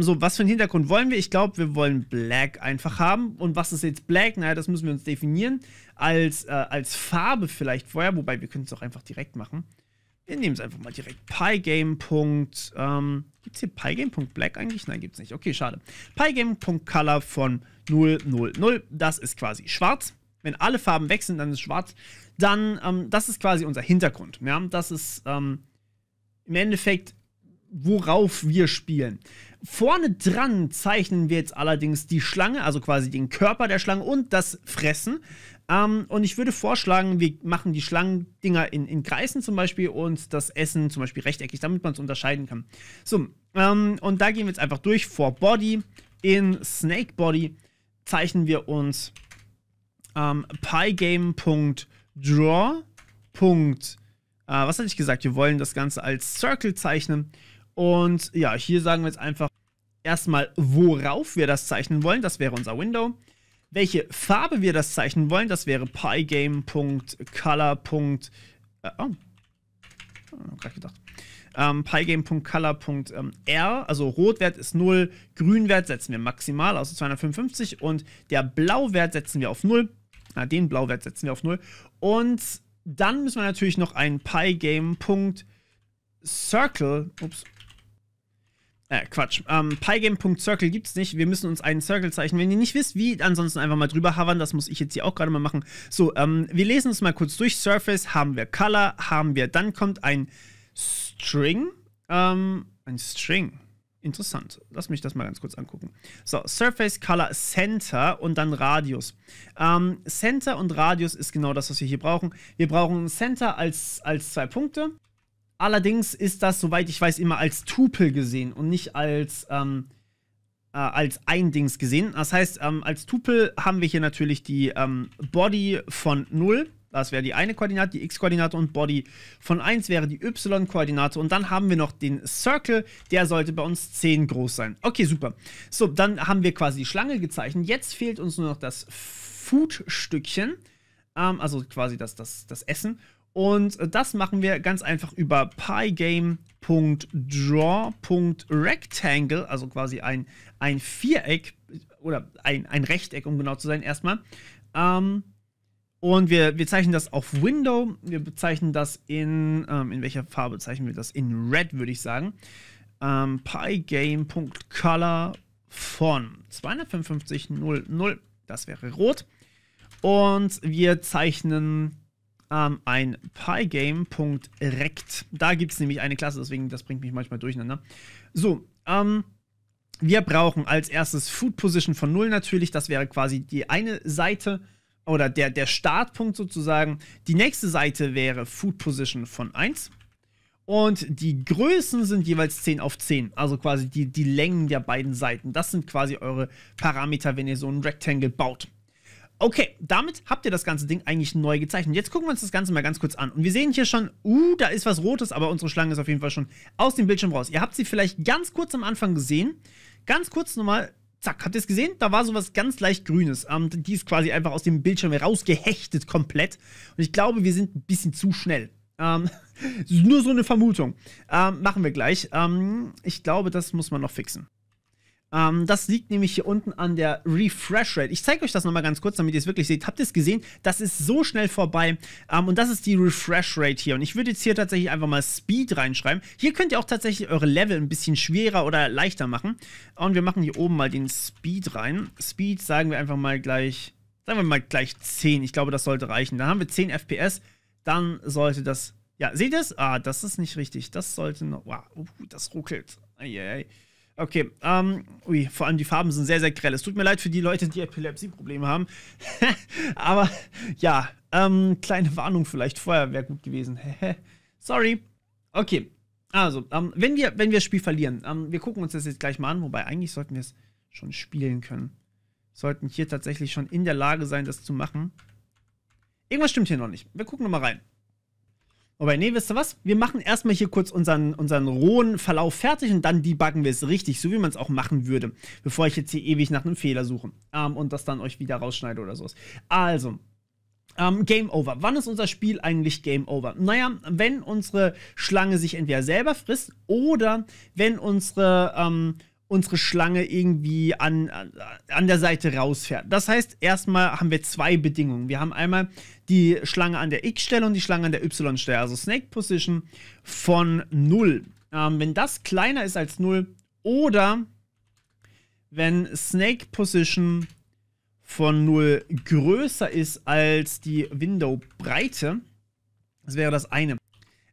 So, was für einen Hintergrund wollen wir? Ich glaube, wir wollen Black einfach haben. Und was ist jetzt Black? Naja, das müssen wir uns definieren. Als Farbe vielleicht vorher, wobei wir können es auch einfach direkt machen. Wir nehmen es einfach mal direkt. Pygame. Gibt es hier Pygame.black eigentlich? Nein, gibt es nicht. Okay, schade. Pygame.color von 0, 0, 0. Das ist quasi schwarz. Wenn alle Farben weg sind, dann ist es schwarz. Dann, das ist quasi unser Hintergrund. Ja? Das ist im Endeffekt, worauf wir spielen. Vorne dran zeichnen wir jetzt allerdings die Schlange, also quasi den Körper der Schlange und das Fressen. Und ich würde vorschlagen, wir machen die Schlangendinger in Kreisen zum Beispiel und das Essen zum Beispiel rechteckig, damit man es unterscheiden kann. So, und da gehen wir jetzt einfach durch. For Body, in Snake Body zeichnen wir uns pygame.draw. Was hatte ich gesagt? Wir wollen das Ganze als Circle zeichnen. Und ja, hier sagen wir jetzt einfach erstmal, worauf wir das zeichnen wollen. Das wäre unser Window. Welche Farbe wir das zeichnen wollen, das wäre pygame.color. Gerade gedacht. Pygame.color.r, also Rotwert ist 0, Grünwert setzen wir maximal, also 255 und der Blauwert setzen wir auf 0. Den Blauwert setzen wir auf 0. Und dann müssen wir natürlich noch einen Pygame.circle, Pygame.circle gibt es nicht. Wir müssen uns einen Circle zeichnen. Wenn ihr nicht wisst, wie, ansonsten einfach mal drüber hovern. Das muss ich jetzt hier auch gerade mal machen. So, wir lesen es mal kurz durch. Surface haben wir, Color haben wir. Dann kommt ein String. Interessant. Lass mich das mal ganz kurz angucken. So, Surface Color Center und dann Radius. Center und Radius ist genau das, was wir hier brauchen. Wir brauchen Center als 2 Punkte. Allerdings ist das, soweit ich weiß, immer als Tupel gesehen und nicht als ein Dings gesehen. Das heißt, als Tupel haben wir hier natürlich die Body von 0. Das wäre die eine Koordinate, die X-Koordinate, und Body von 1 wäre die Y-Koordinate. Und dann haben wir noch den Circle, der sollte bei uns 10 groß sein. Okay, super. So, dann haben wir quasi die Schlange gezeichnet. Jetzt fehlt uns nur noch das Food-Stückchen, also quasi das Essen. Und das machen wir ganz einfach über pygame.draw.rectangle, also quasi ein Viereck oder ein Rechteck, um genau zu sein, erstmal. Und wir zeichnen das auf Window. Wir bezeichnen das in welcher Farbe zeichnen wir das? In Red, würde ich sagen. Pygame.color von 255.00. Das wäre rot. Und wir zeichnen ein Pygame.rect. Da gibt es nämlich eine Klasse, deswegen, das bringt mich manchmal durcheinander. So, wir brauchen als erstes Food Position von 0 natürlich. Das wäre quasi die eine Seite oder der Startpunkt sozusagen. Die nächste Seite wäre Food Position von 1. Und die Größen sind jeweils 10 auf 10. Also quasi die Längen der beiden Seiten. Das sind quasi eure Parameter, wenn ihr so ein Rectangle baut. Okay, damit habt ihr das ganze Ding eigentlich neu gezeichnet. Jetzt gucken wir uns das Ganze mal ganz kurz an. Und wir sehen hier schon, da ist was Rotes, aber unsere Schlange ist auf jeden Fall schon aus dem Bildschirm raus. Ihr habt sie vielleicht ganz kurz am Anfang gesehen. Ganz kurz nochmal. Zack, habt ihr es gesehen? Da war sowas ganz leicht Grünes. Die ist quasi einfach aus dem Bildschirm rausgehechtet komplett. Und ich glaube, wir sind ein bisschen zu schnell. Nur so eine Vermutung. Machen wir gleich. Ich glaube, das muss man noch fixen. Das liegt nämlich hier unten an der Refresh Rate. Ich zeige euch das nochmal ganz kurz, damit ihr es wirklich seht. Habt ihr es gesehen? Das ist so schnell vorbei. Und das ist die Refresh Rate hier. Und ich würde jetzt hier tatsächlich einfach mal Speed reinschreiben. Hier könnt ihr auch tatsächlich eure Level ein bisschen schwerer oder leichter machen. Und wir machen hier oben mal den Speed rein. Speed sagen wir einfach mal gleich, 10. Ich glaube, das sollte reichen. Dann haben wir 10 FPS. Dann sollte das, ja, seht ihr es? Das ist nicht richtig. Das sollte noch, wow, das ruckelt. Eieiei. Okay, vor allem die Farben sind sehr, sehr grell. Es tut mir leid für die Leute, die Epilepsie-Probleme haben. Aber, ja, kleine Warnung vielleicht vorher wäre gut gewesen. Sorry. Okay, also, wenn wir das Spiel verlieren, wir gucken uns das jetzt gleich mal an, wobei eigentlich sollten wir es schon spielen können. Sollten hier tatsächlich schon in der Lage sein, das zu machen. Irgendwas stimmt hier noch nicht. Wir gucken nochmal rein. Wobei, nee, wisst ihr was? Wir machen erstmal hier kurz unseren rohen Verlauf fertig und dann debuggen wir es richtig, so wie man es auch machen würde, bevor ich jetzt hier ewig nach einem Fehler suche und das dann euch wieder rausschneide oder sowas. Also, Game Over. Wann ist unser Spiel eigentlich Game Over? Naja, wenn unsere Schlange sich entweder selber frisst oder wenn unsere Schlange irgendwie an der Seite rausfährt. Das heißt, erstmal haben wir 2 Bedingungen. Wir haben einmal die Schlange an der X-Stelle und die Schlange an der Y-Stelle, also Snake Position von 0. Wenn das kleiner ist als 0 oder wenn Snake Position von 0 größer ist als die Window-Breite, das wäre das eine.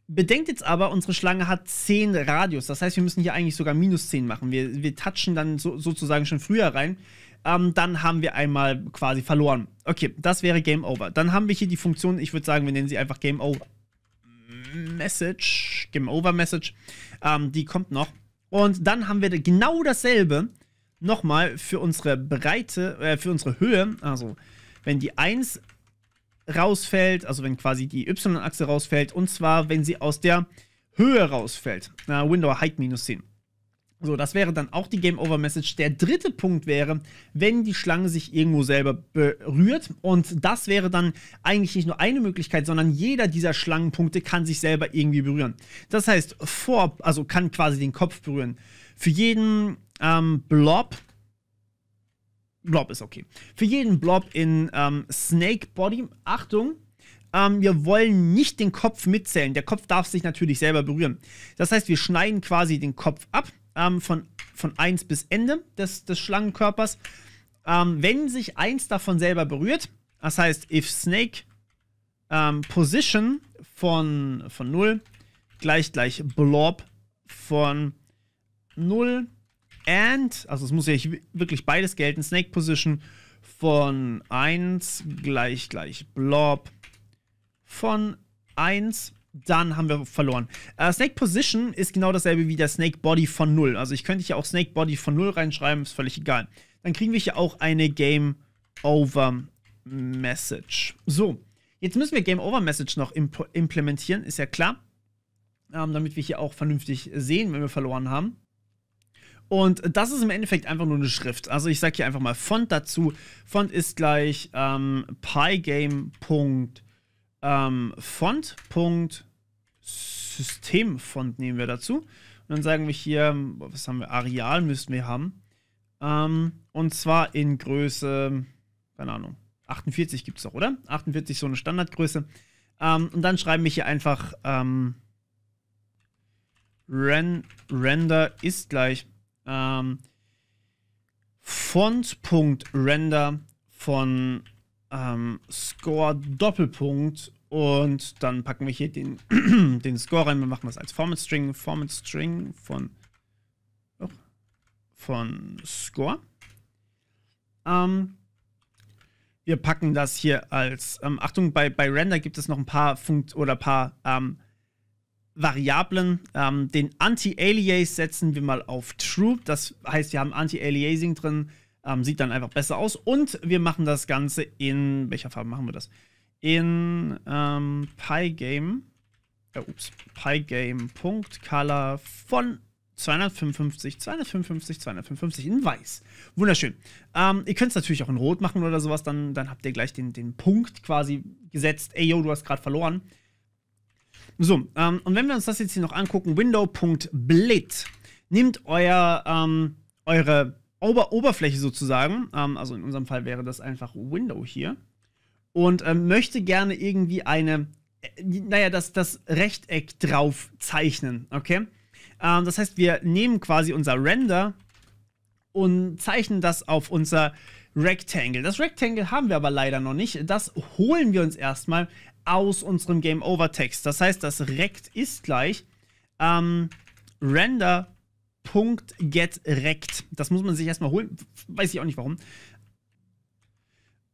Bedenkt jetzt aber, unsere Schlange hat 10 Radius. Das heißt, wir müssen hier eigentlich sogar minus 10 machen. Wir touchen dann sozusagen schon früher rein. Dann haben wir einmal quasi verloren. Okay, das wäre Game Over. Dann haben wir hier die Funktion, ich würde sagen, wir nennen sie einfach Game Over Message. Game Over Message. Die kommt noch. Und dann haben wir genau dasselbe nochmal für unsere Breite, für unsere Höhe. Also, wenn die 1 rausfällt, also wenn quasi die Y-Achse rausfällt, und zwar, wenn sie aus der Höhe rausfällt. Window Height minus 10. So, das wäre dann auch die Game Over Message. Der dritte Punkt wäre, wenn die Schlange sich irgendwo selber berührt. Und das wäre dann eigentlich nicht nur eine Möglichkeit, sondern jeder dieser Schlangenpunkte kann sich selber irgendwie berühren. Das heißt, also kann quasi den Kopf berühren. Für jeden Blob ist okay. Für jeden Blob in Snake Body, Achtung, wir wollen nicht den Kopf mitzählen. Der Kopf darf sich natürlich selber berühren. Das heißt, wir schneiden quasi den Kopf ab, von 1 bis Ende des Schlangenkörpers. Wenn sich 1 davon selber berührt, das heißt, if Snake Position von 0 gleich Blob von 0 and, also es muss ja wirklich beides gelten, Snake Position von 1 gleich Blob von 1, dann haben wir verloren. Snake Position ist genau dasselbe wie der Snake Body von 0. Also ich könnte hier auch Snake Body von 0 reinschreiben, ist völlig egal. Dann kriegen wir hier auch eine Game Over Message. So, jetzt müssen wir Game Over Message noch implementieren, ist ja klar. Damit wir hier auch vernünftig sehen, wenn wir verloren haben. Und das ist im Endeffekt einfach nur eine Schrift. Also ich sage hier einfach mal Font dazu. Font ist gleich pygame.font.systemfont nehmen wir dazu. Und dann sagen wir hier, was haben wir? Areal müssten wir haben. Und zwar in Größe, keine Ahnung, 48 gibt es doch, oder? 48 so eine Standardgröße. Und dann schreiben wir hier einfach Render ist gleich Font.render von Score Doppelpunkt und dann packen wir hier den, den Score rein. Wir machen das als Format String von Score. Wir packen das hier als, Achtung, bei Render gibt es noch ein paar Variablen. Den Anti-Alias setzen wir mal auf True. Das heißt, wir haben Anti-Aliasing drin. Sieht dann einfach besser aus. Und wir machen das Ganze in, welcher Farbe machen wir das? In Pygame.color von 255 in weiß. Wunderschön. Ihr könnt es natürlich auch in rot machen oder sowas, dann habt ihr gleich den Punkt quasi gesetzt. Ey, yo, du hast gerade verloren. So, und wenn wir uns das jetzt hier noch angucken, Window.blit, nehmt eure Oberfläche sozusagen, also in unserem Fall wäre das einfach Window hier, und möchte gerne irgendwie das Rechteck drauf zeichnen, okay? Das heißt, wir nehmen quasi unser Render und zeichnen das auf unser Rectangle. Das Rectangle haben wir aber leider noch nicht. Das holen wir uns erstmal aus unserem Game Over Text. Das heißt, das Rect ist gleich render.getRect. Das muss man sich erstmal holen. Weiß ich auch nicht warum.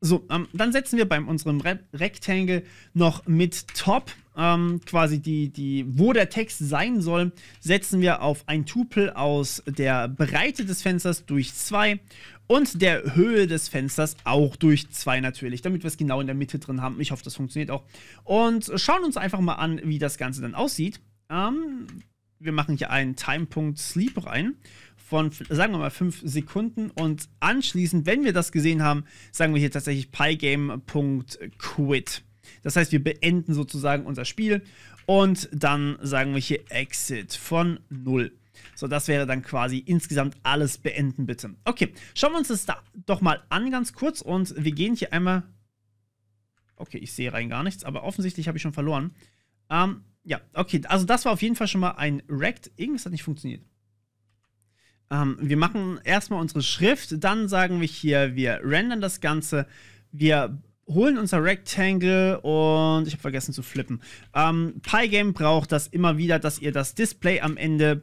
So, dann setzen wir bei unserem Rectangle noch mit Top, quasi wo der Text sein soll, setzen wir auf ein Tupel aus der Breite des Fensters durch 2 und der Höhe des Fensters auch durch 2 natürlich, damit wir es genau in der Mitte drin haben. Ich hoffe, das funktioniert auch. Und schauen uns einfach mal an, wie das Ganze dann aussieht. Wir machen hier einen Time.sleep rein von, sagen wir mal, 5 Sekunden und anschließend, wenn wir das gesehen haben, sagen wir hier tatsächlich pygame.quit. Das heißt, wir beenden sozusagen unser Spiel und dann sagen wir hier Exit von 0. So, das wäre dann quasi insgesamt alles beenden, bitte. Okay, schauen wir uns das da doch mal an ganz kurz und wir gehen hier einmal. Okay, ich sehe rein gar nichts, aber offensichtlich habe ich schon verloren. Ja, okay, also das war auf jeden Fall schon mal ein Rect. Irgendwas hat nicht funktioniert. Wir machen erstmal unsere Schrift, dann sagen wir hier, wir rendern das Ganze, wir holen unser Rectangle und ich habe vergessen zu flippen. Pygame braucht das immer wieder, dass ihr das Display am Ende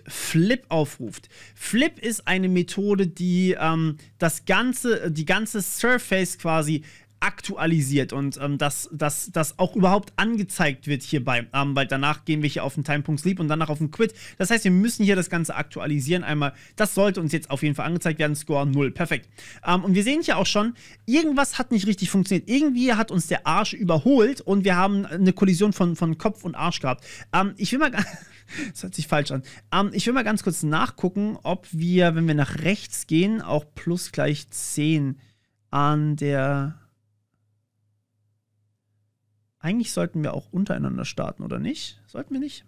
.flip aufruft. Flip ist eine Methode, die die ganze Surface quasi aktualisiert und dass das auch überhaupt angezeigt wird hierbei, weil danach gehen wir hier auf den Time.sleep und danach auf den Quit. Das heißt, wir müssen hier das Ganze aktualisieren einmal. Das sollte uns jetzt auf jeden Fall angezeigt werden. Score 0. Perfekt. Und wir sehen hier auch schon, irgendwas hat nicht richtig funktioniert. Irgendwie hat uns der Arsch überholt und wir haben eine Kollision von Kopf und Arsch gehabt. Ich will mal das hört sich falsch an. Ich will mal ganz kurz nachgucken, ob wir, wenn wir nach rechts gehen, auch plus gleich 10 an der... Eigentlich sollten wir auch untereinander starten, oder nicht? Sollten wir nicht?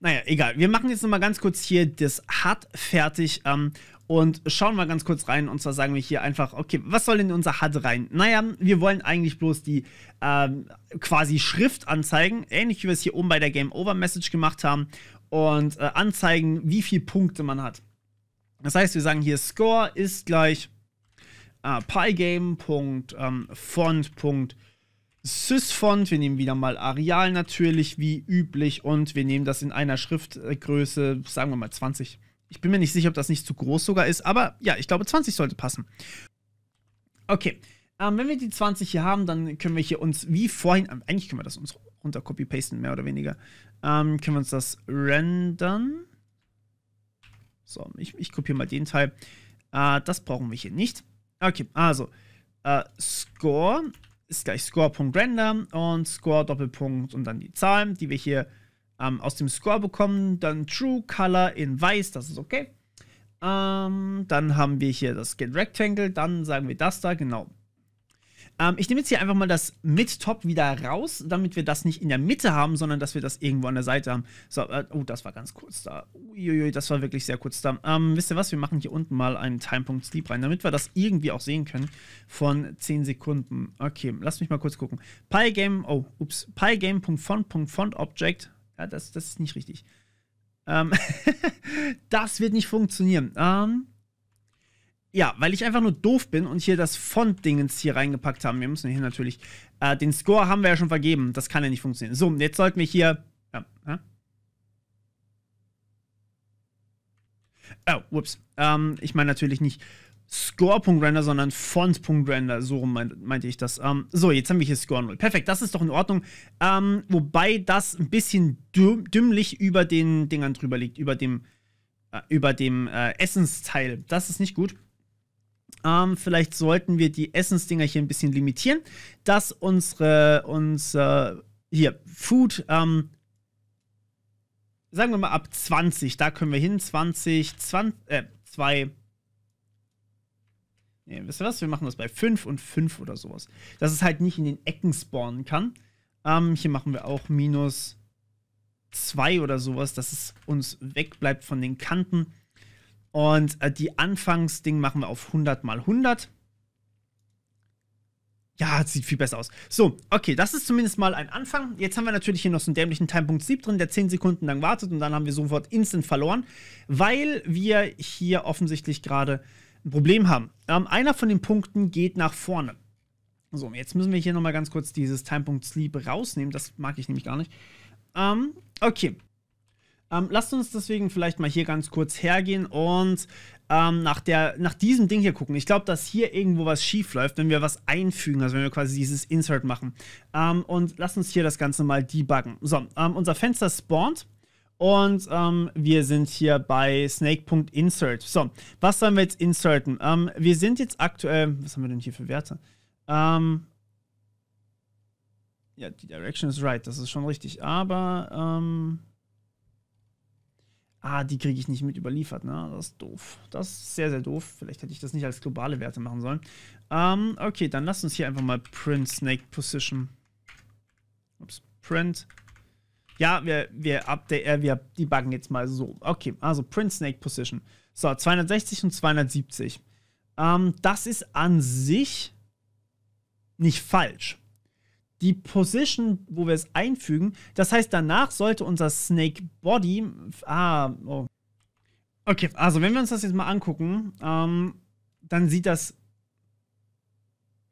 Naja, egal. Wir machen jetzt nochmal ganz kurz hier das HUD fertig und schauen mal ganz kurz rein. Und zwar sagen wir hier einfach, okay, was soll in unser HUD rein? Naja, wir wollen eigentlich bloß die quasi Schrift anzeigen, ähnlich wie wir es hier oben bei der Game Over Message gemacht haben und anzeigen, wie viele Punkte man hat. Das heißt, wir sagen hier, Score ist gleich pygame.font.systemfont Sysfont, wir nehmen wieder mal Arial natürlich, wie üblich, und wir nehmen das in einer Schriftgröße, sagen wir mal 20. Ich bin mir nicht sicher, ob das nicht zu groß sogar ist, aber ja, ich glaube 20 sollte passen. Okay, wenn wir die 20 hier haben, dann können wir hier uns, wie vorhin, eigentlich können wir das uns runter copy-pasten, mehr oder weniger, können wir uns das rendern. So, ich kopiere mal den Teil. Das brauchen wir hier nicht. Okay, also, Score ist gleich Score.render und Score Doppelpunkt und dann die Zahlen, die wir hier aus dem Score bekommen. Dann True Color in Weiß, das ist okay. Dann haben wir hier das Get Rectangle, dann sagen wir das da, genau. Ich nehme jetzt hier einfach mal das Mid-Top wieder raus, damit wir das nicht in der Mitte haben, sondern dass wir das irgendwo an der Seite haben. So, oh, das war ganz kurz da. Uiuiui, das war wirklich sehr kurz da. Wisst ihr was, wir machen hier unten mal einen Time.Sleep rein, damit wir das irgendwie auch sehen können von 10 Sekunden. Okay, lasst mich mal kurz gucken. Pygame, oh, ups, Pygame.font.fontObject. Ja, das ist nicht richtig. Das wird nicht funktionieren. Ja, weil ich einfach nur doof bin und hier das Font-Dingens hier reingepackt haben. Wir müssen hier natürlich, den Score haben wir ja schon vergeben. Das kann ja nicht funktionieren. So, jetzt sollten wir hier, oh, ups. Ich meine natürlich nicht Score.render, sondern Font.render. So meinte ich das. So, jetzt haben wir hier Score 0. Perfekt, das ist doch in Ordnung. Wobei das ein bisschen dümmlich über den Dingern drüber liegt. Über dem Essensteil. Das ist nicht gut. Vielleicht sollten wir die Essensdinger hier ein bisschen limitieren, dass hier, Food, sagen wir mal ab 20, da können wir hin, 20, 2, ne, wisst ihr was, wir machen das bei 5 und 5 oder sowas, dass es halt nicht in den Ecken spawnen kann. Hier machen wir auch minus 2 oder sowas, dass es uns wegbleibt von den Kanten. Und die Anfangsding machen wir auf 100 mal 100. Ja, das sieht viel besser aus. So, okay, das ist zumindest mal ein Anfang. Jetzt haben wir natürlich hier noch so einen dämlichen Time.Sleep drin, der 10 Sekunden lang wartet und dann haben wir sofort instant verloren, weil wir hier offensichtlich gerade ein Problem haben. Einer von den Punkten geht nach vorne. So, jetzt müssen wir hier nochmal ganz kurz dieses Time.Sleep rausnehmen. Das mag ich nämlich gar nicht. Okay. Lasst uns deswegen vielleicht mal hier ganz kurz hergehen und nach diesem Ding hier gucken. Ich glaube, dass hier irgendwo was schief läuft, wenn wir was einfügen, also wenn wir quasi dieses Insert machen. Und lasst uns hier das Ganze mal debuggen. So, unser Fenster spawnt und wir sind hier bei snake.insert. So, was sollen wir jetzt inserten? Wir sind jetzt aktuell, was haben wir denn hier für Werte? Ja, die Direction is right, das ist schon richtig, aber die kriege ich nicht mit überliefert, ne? Das ist doof. Das ist sehr, sehr doof. Vielleicht hätte ich das nicht als globale Werte machen sollen. Okay, dann lasst uns hier einfach mal print snake position. Ups, print. Ja, wir debuggen jetzt mal so. Okay, also print snake position. So, 260 und 270. Das ist an sich nicht falsch. Die Position, wo wir es einfügen, das heißt, danach sollte unser Snake Body, oh. Okay, also wenn wir uns das jetzt mal angucken, dann sieht das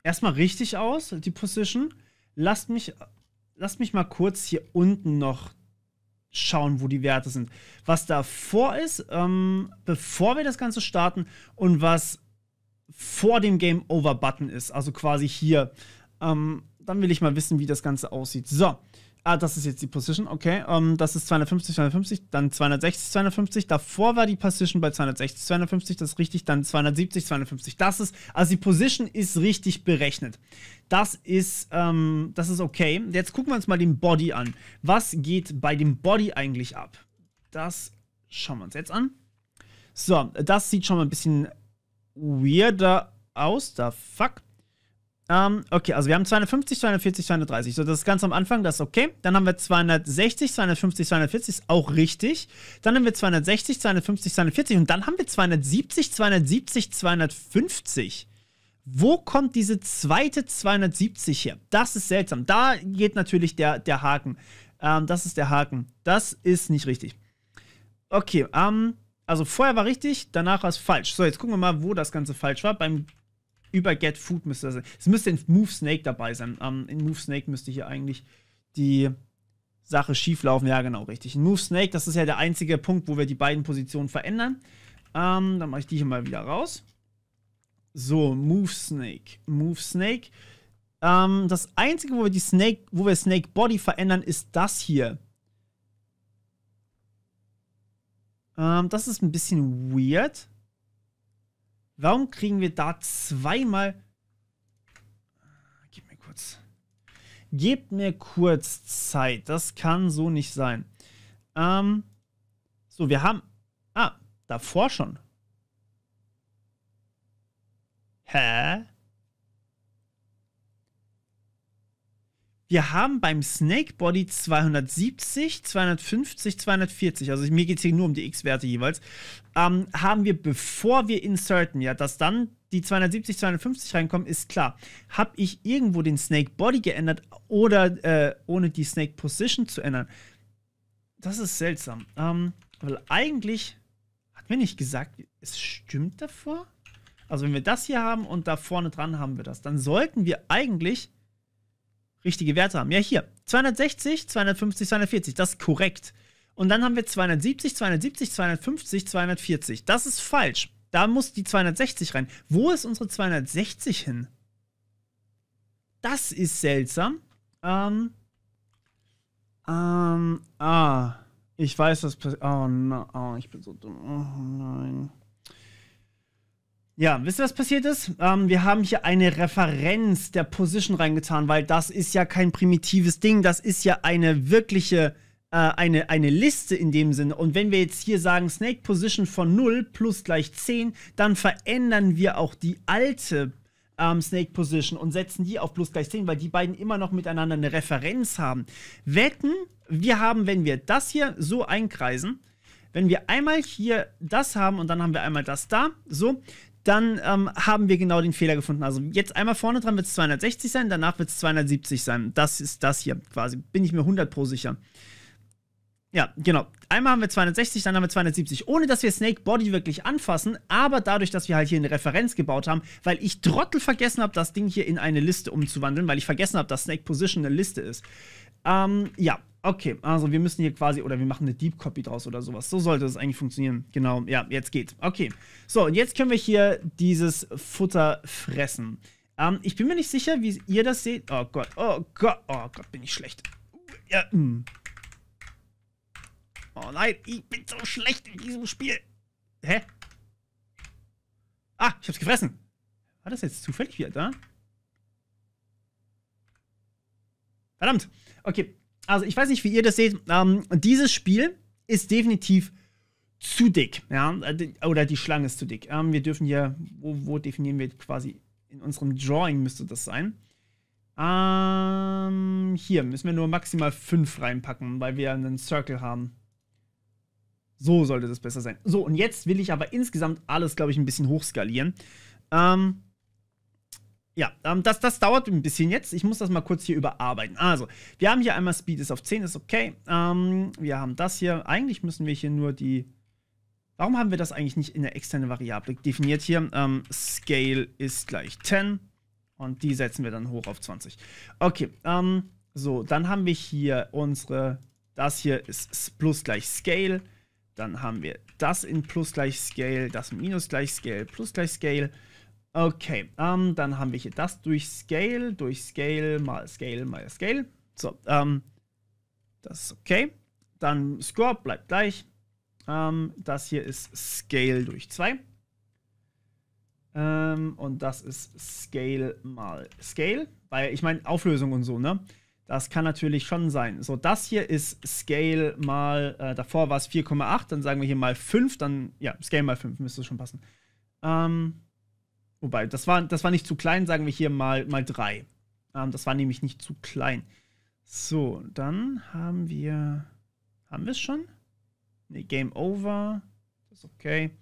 erstmal richtig aus, die Position. Lasst mich mal kurz hier unten noch schauen, wo die Werte sind. Was davor ist, bevor wir das Ganze starten und was vor dem Game Over Button ist, also quasi hier, dann will ich mal wissen, wie das Ganze aussieht. So, das ist jetzt die Position, okay. Das ist 250, 250, dann 260, 250. Davor war die Position bei 260, 250, das ist richtig. Dann 270, 250. Das ist, also die Position ist richtig berechnet. Das ist okay. Jetzt gucken wir uns mal den Body an. Was geht bei dem Body eigentlich ab? Das schauen wir uns jetzt an. So, das sieht schon mal ein bisschen weirder aus. Da fuck. Okay, also wir haben 250, 240, 230. So, das ist ganz am Anfang, das ist okay. Dann haben wir 260, 250, 240, ist auch richtig. Dann haben wir 260, 250, 240 und dann haben wir 270, 270, 250. Wo kommt diese zweite 270 her? Das ist seltsam. Da geht natürlich der Haken. Das ist der Haken. Das ist nicht richtig. Okay, also vorher war richtig, danach war es falsch. So, jetzt gucken wir mal, wo das Ganze falsch war. Beim über Get Food müsste das sein. Es müsste in Move Snake dabei sein. In Move Snake müsste hier eigentlich die Sache schief laufen. Ja, genau, richtig. In Move Snake, das ist ja der einzige Punkt, wo wir die beiden Positionen verändern. Dann mache ich die hier mal wieder raus. So, Move Snake. Move Snake. Das einzige, wo wir Snake Body verändern, ist das hier. Das ist ein bisschen weird. Warum kriegen wir da zweimal... Gebt mir kurz Zeit. Das kann so nicht sein. So, wir haben... Ah, davor schon. Hä? Wir haben beim Snake Body 270, 250, 240, also mir geht es hier nur um die X-Werte jeweils, haben wir, bevor wir inserten, ja, dass dann die 270, 250 reinkommen, ist klar. Habe ich irgendwo den Snake Body geändert oder ohne die Snake Position zu ändern? Das ist seltsam. Weil eigentlich hat mir nicht gesagt, es stimmt davor. Also wenn wir das hier haben und da vorne dran haben wir das, dann sollten wir eigentlich richtige Werte haben. Ja, hier. 260, 250, 240. Das ist korrekt. Und dann haben wir 270, 270, 250, 240. Das ist falsch. Da muss die 260 rein. Wo ist unsere 260 hin? Das ist seltsam. Ich weiß, was passiert. Oh, no. Oh, ich bin so dumm. Oh, nein. Ja, wisst ihr, was passiert ist? Wir haben hier eine Referenz der Position reingetan, weil das ist ja kein primitives Ding, das ist ja eine wirkliche, eine Liste in dem Sinne. Und wenn wir jetzt hier sagen, Snake Position von 0 plus gleich 10, dann verändern wir auch die alte Snake Position und setzen die auf plus gleich 10, weil die beiden immer noch miteinander eine Referenz haben. Wetten, wir haben, wenn wir das hier so einkreisen, wenn wir einmal hier das haben und dann haben wir einmal das da, so, dann haben wir genau den Fehler gefunden. Also jetzt einmal vorne dran wird es 260 sein, danach wird es 270 sein. Das ist das hier quasi. Bin ich mir 100% sicher. Ja, genau. Einmal haben wir 260, dann haben wir 270. Ohne, dass wir Snake Body wirklich anfassen, aber dadurch, dass wir halt hier eine Referenz gebaut haben, weil ich Trottel vergessen habe, das Ding hier in eine Liste umzuwandeln, weil ich vergessen habe, dass Snake Position eine Liste ist. Ja, okay. Also wir müssen hier quasi, oder wir machen eine Deep Copy draus oder sowas. So sollte das eigentlich funktionieren. Genau, ja, jetzt geht's. Okay. So, und jetzt können wir hier dieses Futter fressen. Ich bin mir nicht sicher, wie ihr das seht. Oh Gott, oh Gott, oh Gott, bin ich schlecht. Ja, Oh nein, ich bin so schlecht in diesem Spiel. Hä? Ah, ich hab's gefressen. War das jetzt zufällig wieder da? Verdammt. Okay, also ich weiß nicht, wie ihr das seht. Dieses Spiel ist definitiv zu dick. Ja? Oder die Schlange ist zu dick. Wir dürfen hier, wo definieren wir quasi? In unserem Drawing müsste das sein. Hier müssen wir nur maximal 5 reinpacken, weil wir einen Circle haben. So sollte das besser sein. So, und jetzt will ich aber insgesamt alles, glaube ich, ein bisschen hochskalieren. Ja, das dauert ein bisschen jetzt. Ich muss das mal kurz hier überarbeiten. Also, wir haben hier einmal Speed ist auf 10, ist okay. Wir haben das hier. Eigentlich müssen wir hier nur die... Warum haben wir das eigentlich nicht in der externen Variable definiert hier? Scale ist gleich 10. Und die setzen wir dann hoch auf 20. Okay, so, dann haben wir hier unsere... Das hier ist plus gleich Scale. Dann haben wir das in plus gleich Scale, das minus gleich Scale, plus gleich Scale. Okay, dann haben wir hier das durch Scale mal Scale mal Scale. So, das ist okay. Dann Score bleibt gleich. Das hier ist Scale durch 2. Und das ist Scale mal Scale. Weil ich meine, Auflösung und so, ne? Das kann natürlich schon sein. So, das hier ist Scale mal, davor war es 4,8, dann sagen wir hier mal 5, dann, ja, Scale mal 5 müsste schon passen. Wobei, das war nicht zu klein, sagen wir hier mal 3. Das war nämlich nicht zu klein. So, dann haben wir es schon? Ne, Game Over. Das ist okay.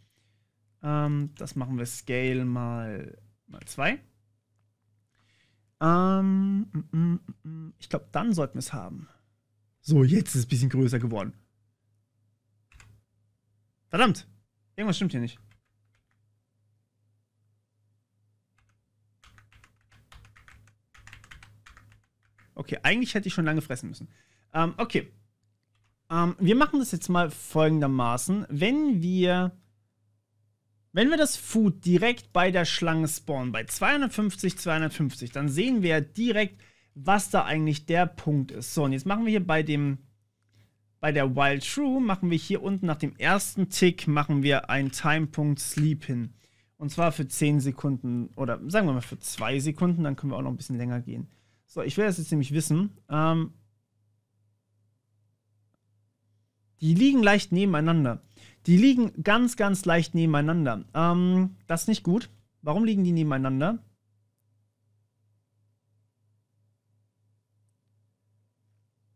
Das machen wir Scale mal 2. Ich glaube, dann sollten wir es haben. So, jetzt ist es ein bisschen größer geworden. Verdammt! Irgendwas stimmt hier nicht. Okay, eigentlich hätte ich schon lange fressen müssen. Okay. Wir machen das jetzt mal folgendermaßen. Wenn wir das Food direkt bei der Schlange spawnen, bei 250, 250, dann sehen wir direkt, was da eigentlich der Punkt ist. So, und jetzt machen wir hier bei der Wild True, machen wir hier unten nach dem ersten Tick, machen wir einen Timepunkt Sleep hin. Und zwar für 10 Sekunden, oder sagen wir mal für 2 Sekunden, dann können wir auch noch ein bisschen länger gehen. So, ich will das jetzt nämlich wissen. Die liegen leicht nebeneinander. Die liegen ganz, ganz leicht nebeneinander. Das ist nicht gut. Warum liegen die nebeneinander?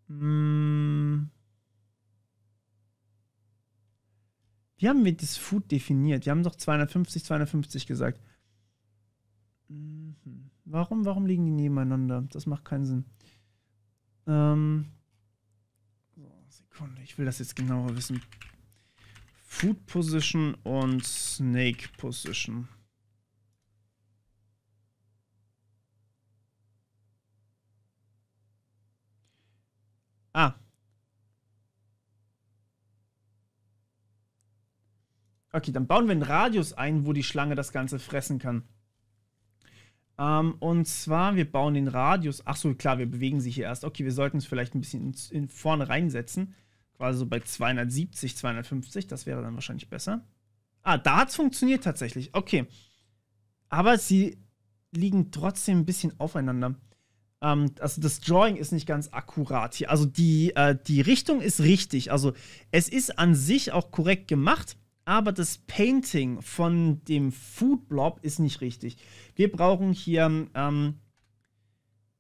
Wie haben wir das Food definiert? Wir haben doch 250, 250 gesagt. Warum liegen die nebeneinander? Das macht keinen Sinn. Sekunde, ich will das jetzt genauer wissen. Food Position und Snake Position. Okay, dann bauen wir einen Radius ein, wo die Schlange das Ganze fressen kann. Und zwar, wir bauen den Radius. Achso, klar, wir bewegen sich hier erst. Okay, wir sollten es vielleicht ein bisschen in vorne reinsetzen. Quasi so bei 270, 250. Das wäre dann wahrscheinlich besser. Da hat es funktioniert tatsächlich. Okay. Aber sie liegen trotzdem ein bisschen aufeinander. Also das Drawing ist nicht ganz akkurat hier. Also die Richtung ist richtig. Also es ist an sich auch korrekt gemacht. Aber das Painting von dem Food Blob ist nicht richtig. Wir brauchen hier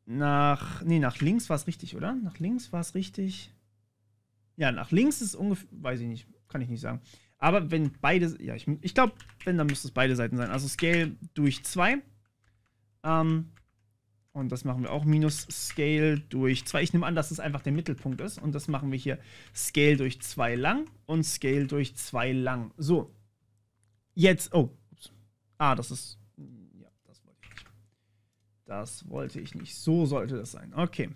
nach links war es richtig, oder? Nach links war es richtig. Ja, nach links ist ungefähr, weiß ich nicht, kann ich nicht sagen. Aber wenn beide, ja, ich glaube, wenn, dann müsste es beide Seiten sein. Also Scale durch 2. Und das machen wir auch minus Scale durch 2. Ich nehme an, dass es einfach der Mittelpunkt ist. Und das machen wir hier Scale durch 2 lang und Scale durch 2 lang. So. Jetzt, oh. Ups. Das ist, ja, das wollte ich nicht. Das wollte ich nicht. So sollte das sein. Okay.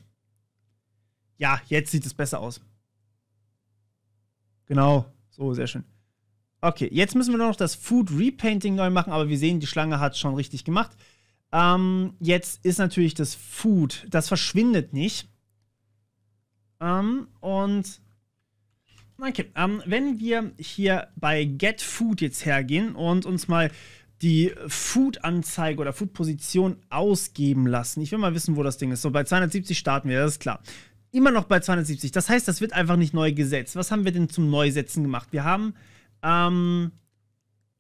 Ja, jetzt sieht es besser aus. Genau. So, sehr schön. Okay, jetzt müssen wir noch das Food Repainting neu machen. Aber wir sehen, die Schlange hat es schon richtig gemacht. Jetzt ist natürlich das Food, das verschwindet nicht. Und okay, wenn wir hier bei Get Food jetzt hergehen und uns mal die Food-Anzeige oder Food-Position ausgeben lassen. Ich will mal wissen, wo das Ding ist. So, bei 270 starten wir, das ist klar. Immer noch bei 270. Das heißt, das wird einfach nicht neu gesetzt. Was haben wir denn zum Neusetzen gemacht? Wir haben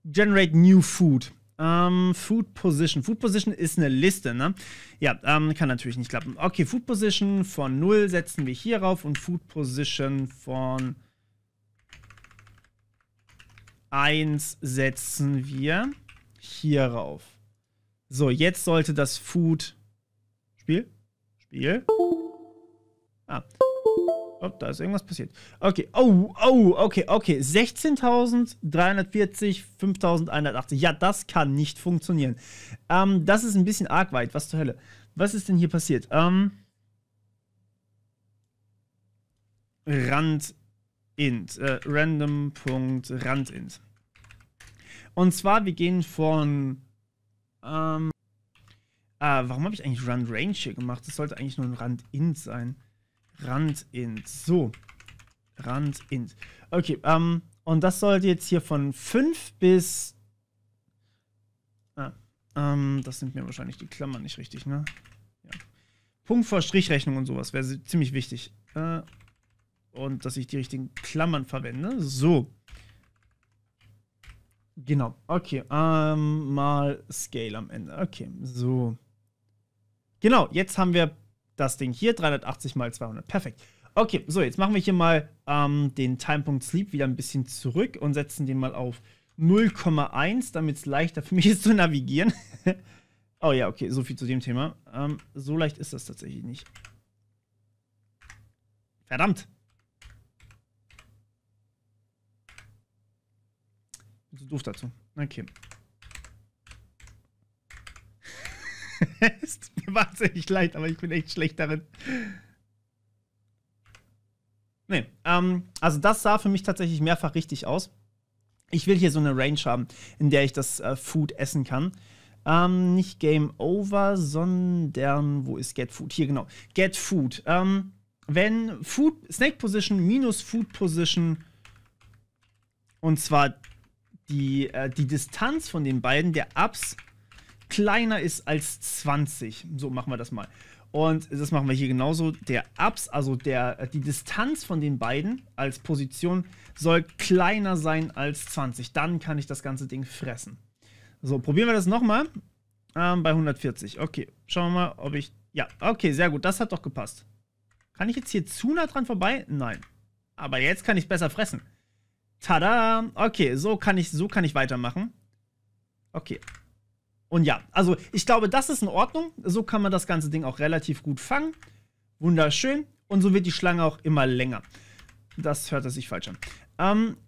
Generate New Food. Food Position. Food Position ist eine Liste, ne? Ja, kann natürlich nicht klappen. Okay, Food Position von 0 setzen wir hier rauf und Food Position von 1 setzen wir hier rauf. So, jetzt sollte das Food... Spiel? Oh, da ist irgendwas passiert. Okay, okay. 16.340, 5.180. Ja, das kann nicht funktionieren. Das ist ein bisschen arg weit. Was zur Hölle? Was ist denn hier passiert? Randint. Random.randint. Und zwar, wir gehen von... warum habe ich eigentlich RandRange hier gemacht? Das sollte eigentlich nur ein Randint sein. Randint. So. Randint. Okay, und das sollte jetzt hier von 5 bis... das sind mir wahrscheinlich die Klammern nicht richtig, ne? Ja. Punkt vor Strichrechnung und sowas wäre ziemlich wichtig. Und dass ich die richtigen Klammern verwende. So. Genau. Okay, mal Scale am Ende. Okay, so. Genau, jetzt haben wir das Ding hier, 380 mal 200. Perfekt. Okay, so, jetzt machen wir hier mal den Timepunkt Sleep wieder ein bisschen zurück und setzen den mal auf 0,1, damit es leichter für mich ist zu navigieren. Oh ja, okay, so viel zu dem Thema. So leicht ist das tatsächlich nicht. Verdammt! Bin so doof dazu. Okay. Es tut mir wahnsinnig leid, aber ich bin echt schlecht darin. Nee, also das sah für mich tatsächlich mehrfach richtig aus. Ich will hier so eine Range haben, in der ich das Food essen kann. Nicht Game Over, sondern, wo ist Get Food? Hier, genau. Get Food. Wenn Snake Position minus Food Position, und zwar die Distanz von den beiden, der Ups, kleiner ist als 20. So machen wir das mal. Und das machen wir hier genauso. Der Ups, also die Distanz von den beiden als Position, soll kleiner sein als 20. Dann kann ich das ganze Ding fressen. So, probieren wir das nochmal. Bei 140. Okay, schauen wir mal, ob ich... Ja, okay, sehr gut. Das hat doch gepasst. Kann ich jetzt hier zu nah dran vorbei? Nein. Aber jetzt kann ich es besser fressen. Tada! Okay, so kann ich weitermachen. Okay. Und ja, also ich glaube, das ist in Ordnung. So kann man das ganze Ding auch relativ gut fangen. Wunderschön. Und so wird die Schlange auch immer länger. Das hört sich falsch an.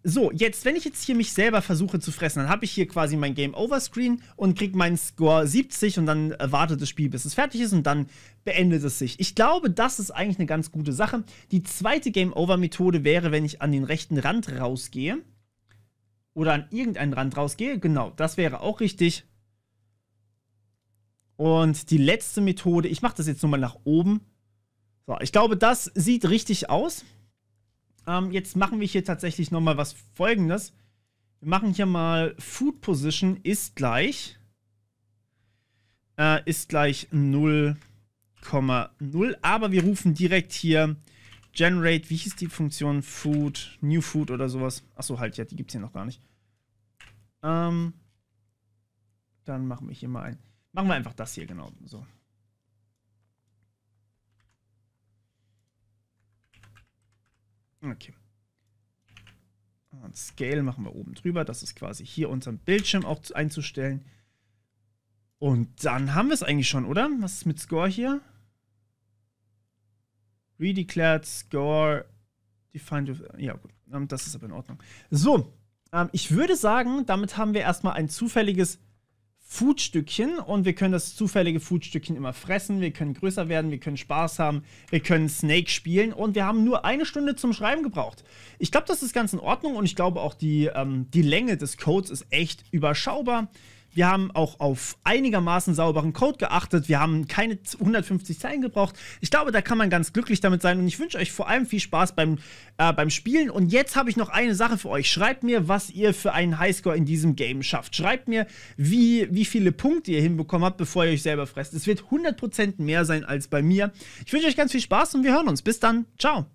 So, jetzt, wenn ich jetzt hier mich selber versuche zu fressen, dann habe ich hier quasi mein Game Over Screen und kriege meinen Score 70 und dann wartet das Spiel, bis es fertig ist und dann beendet es sich. Ich glaube, das ist eigentlich eine ganz gute Sache. Die zweite Game Over Methode wäre, wenn ich an den rechten Rand rausgehe oder an irgendeinen Rand rausgehe. Genau, das wäre auch richtig. Und die letzte Methode, ich mache das jetzt nur mal nach oben. So, ich glaube, das sieht richtig aus. Jetzt machen wir hier tatsächlich nochmal was Folgendes. Wir machen hier mal Food Position ist gleich 0,0, aber wir rufen direkt hier Generate, wie hieß die Funktion? Food, New Food oder sowas. Achso, halt, ja, die gibt es hier noch gar nicht. Dann machen wir hier mal machen wir einfach das hier, genau. So. Okay. Und Scale machen wir oben drüber. Das ist quasi hier unterm Bildschirm auch einzustellen. Und dann haben wir es eigentlich schon, oder? Was ist mit Score hier? Redeclared Score Defined. Ja, gut. Das ist aber in Ordnung. So. Ich würde sagen, damit haben wir erstmal ein zufälliges Foodstückchen und wir können das zufällige Foodstückchen immer fressen, wir können größer werden, wir können Spaß haben, wir können Snake spielen und wir haben nur 1 Stunde zum Schreiben gebraucht. Ich glaube, das ist ganz in Ordnung und ich glaube auch die Länge des Codes ist echt überschaubar. Wir haben auch auf einigermaßen sauberen Code geachtet. Wir haben keine 150 Zeilen gebraucht. Ich glaube, da kann man ganz glücklich damit sein. Und ich wünsche euch vor allem viel Spaß beim Spielen. Und jetzt habe ich noch eine Sache für euch. Schreibt mir, was ihr für einen Highscore in diesem Game schafft. Schreibt mir, wie viele Punkte ihr hinbekommen habt, bevor ihr euch selber fresst. Es wird 100% mehr sein als bei mir. Ich wünsche euch ganz viel Spaß und wir hören uns. Bis dann. Ciao.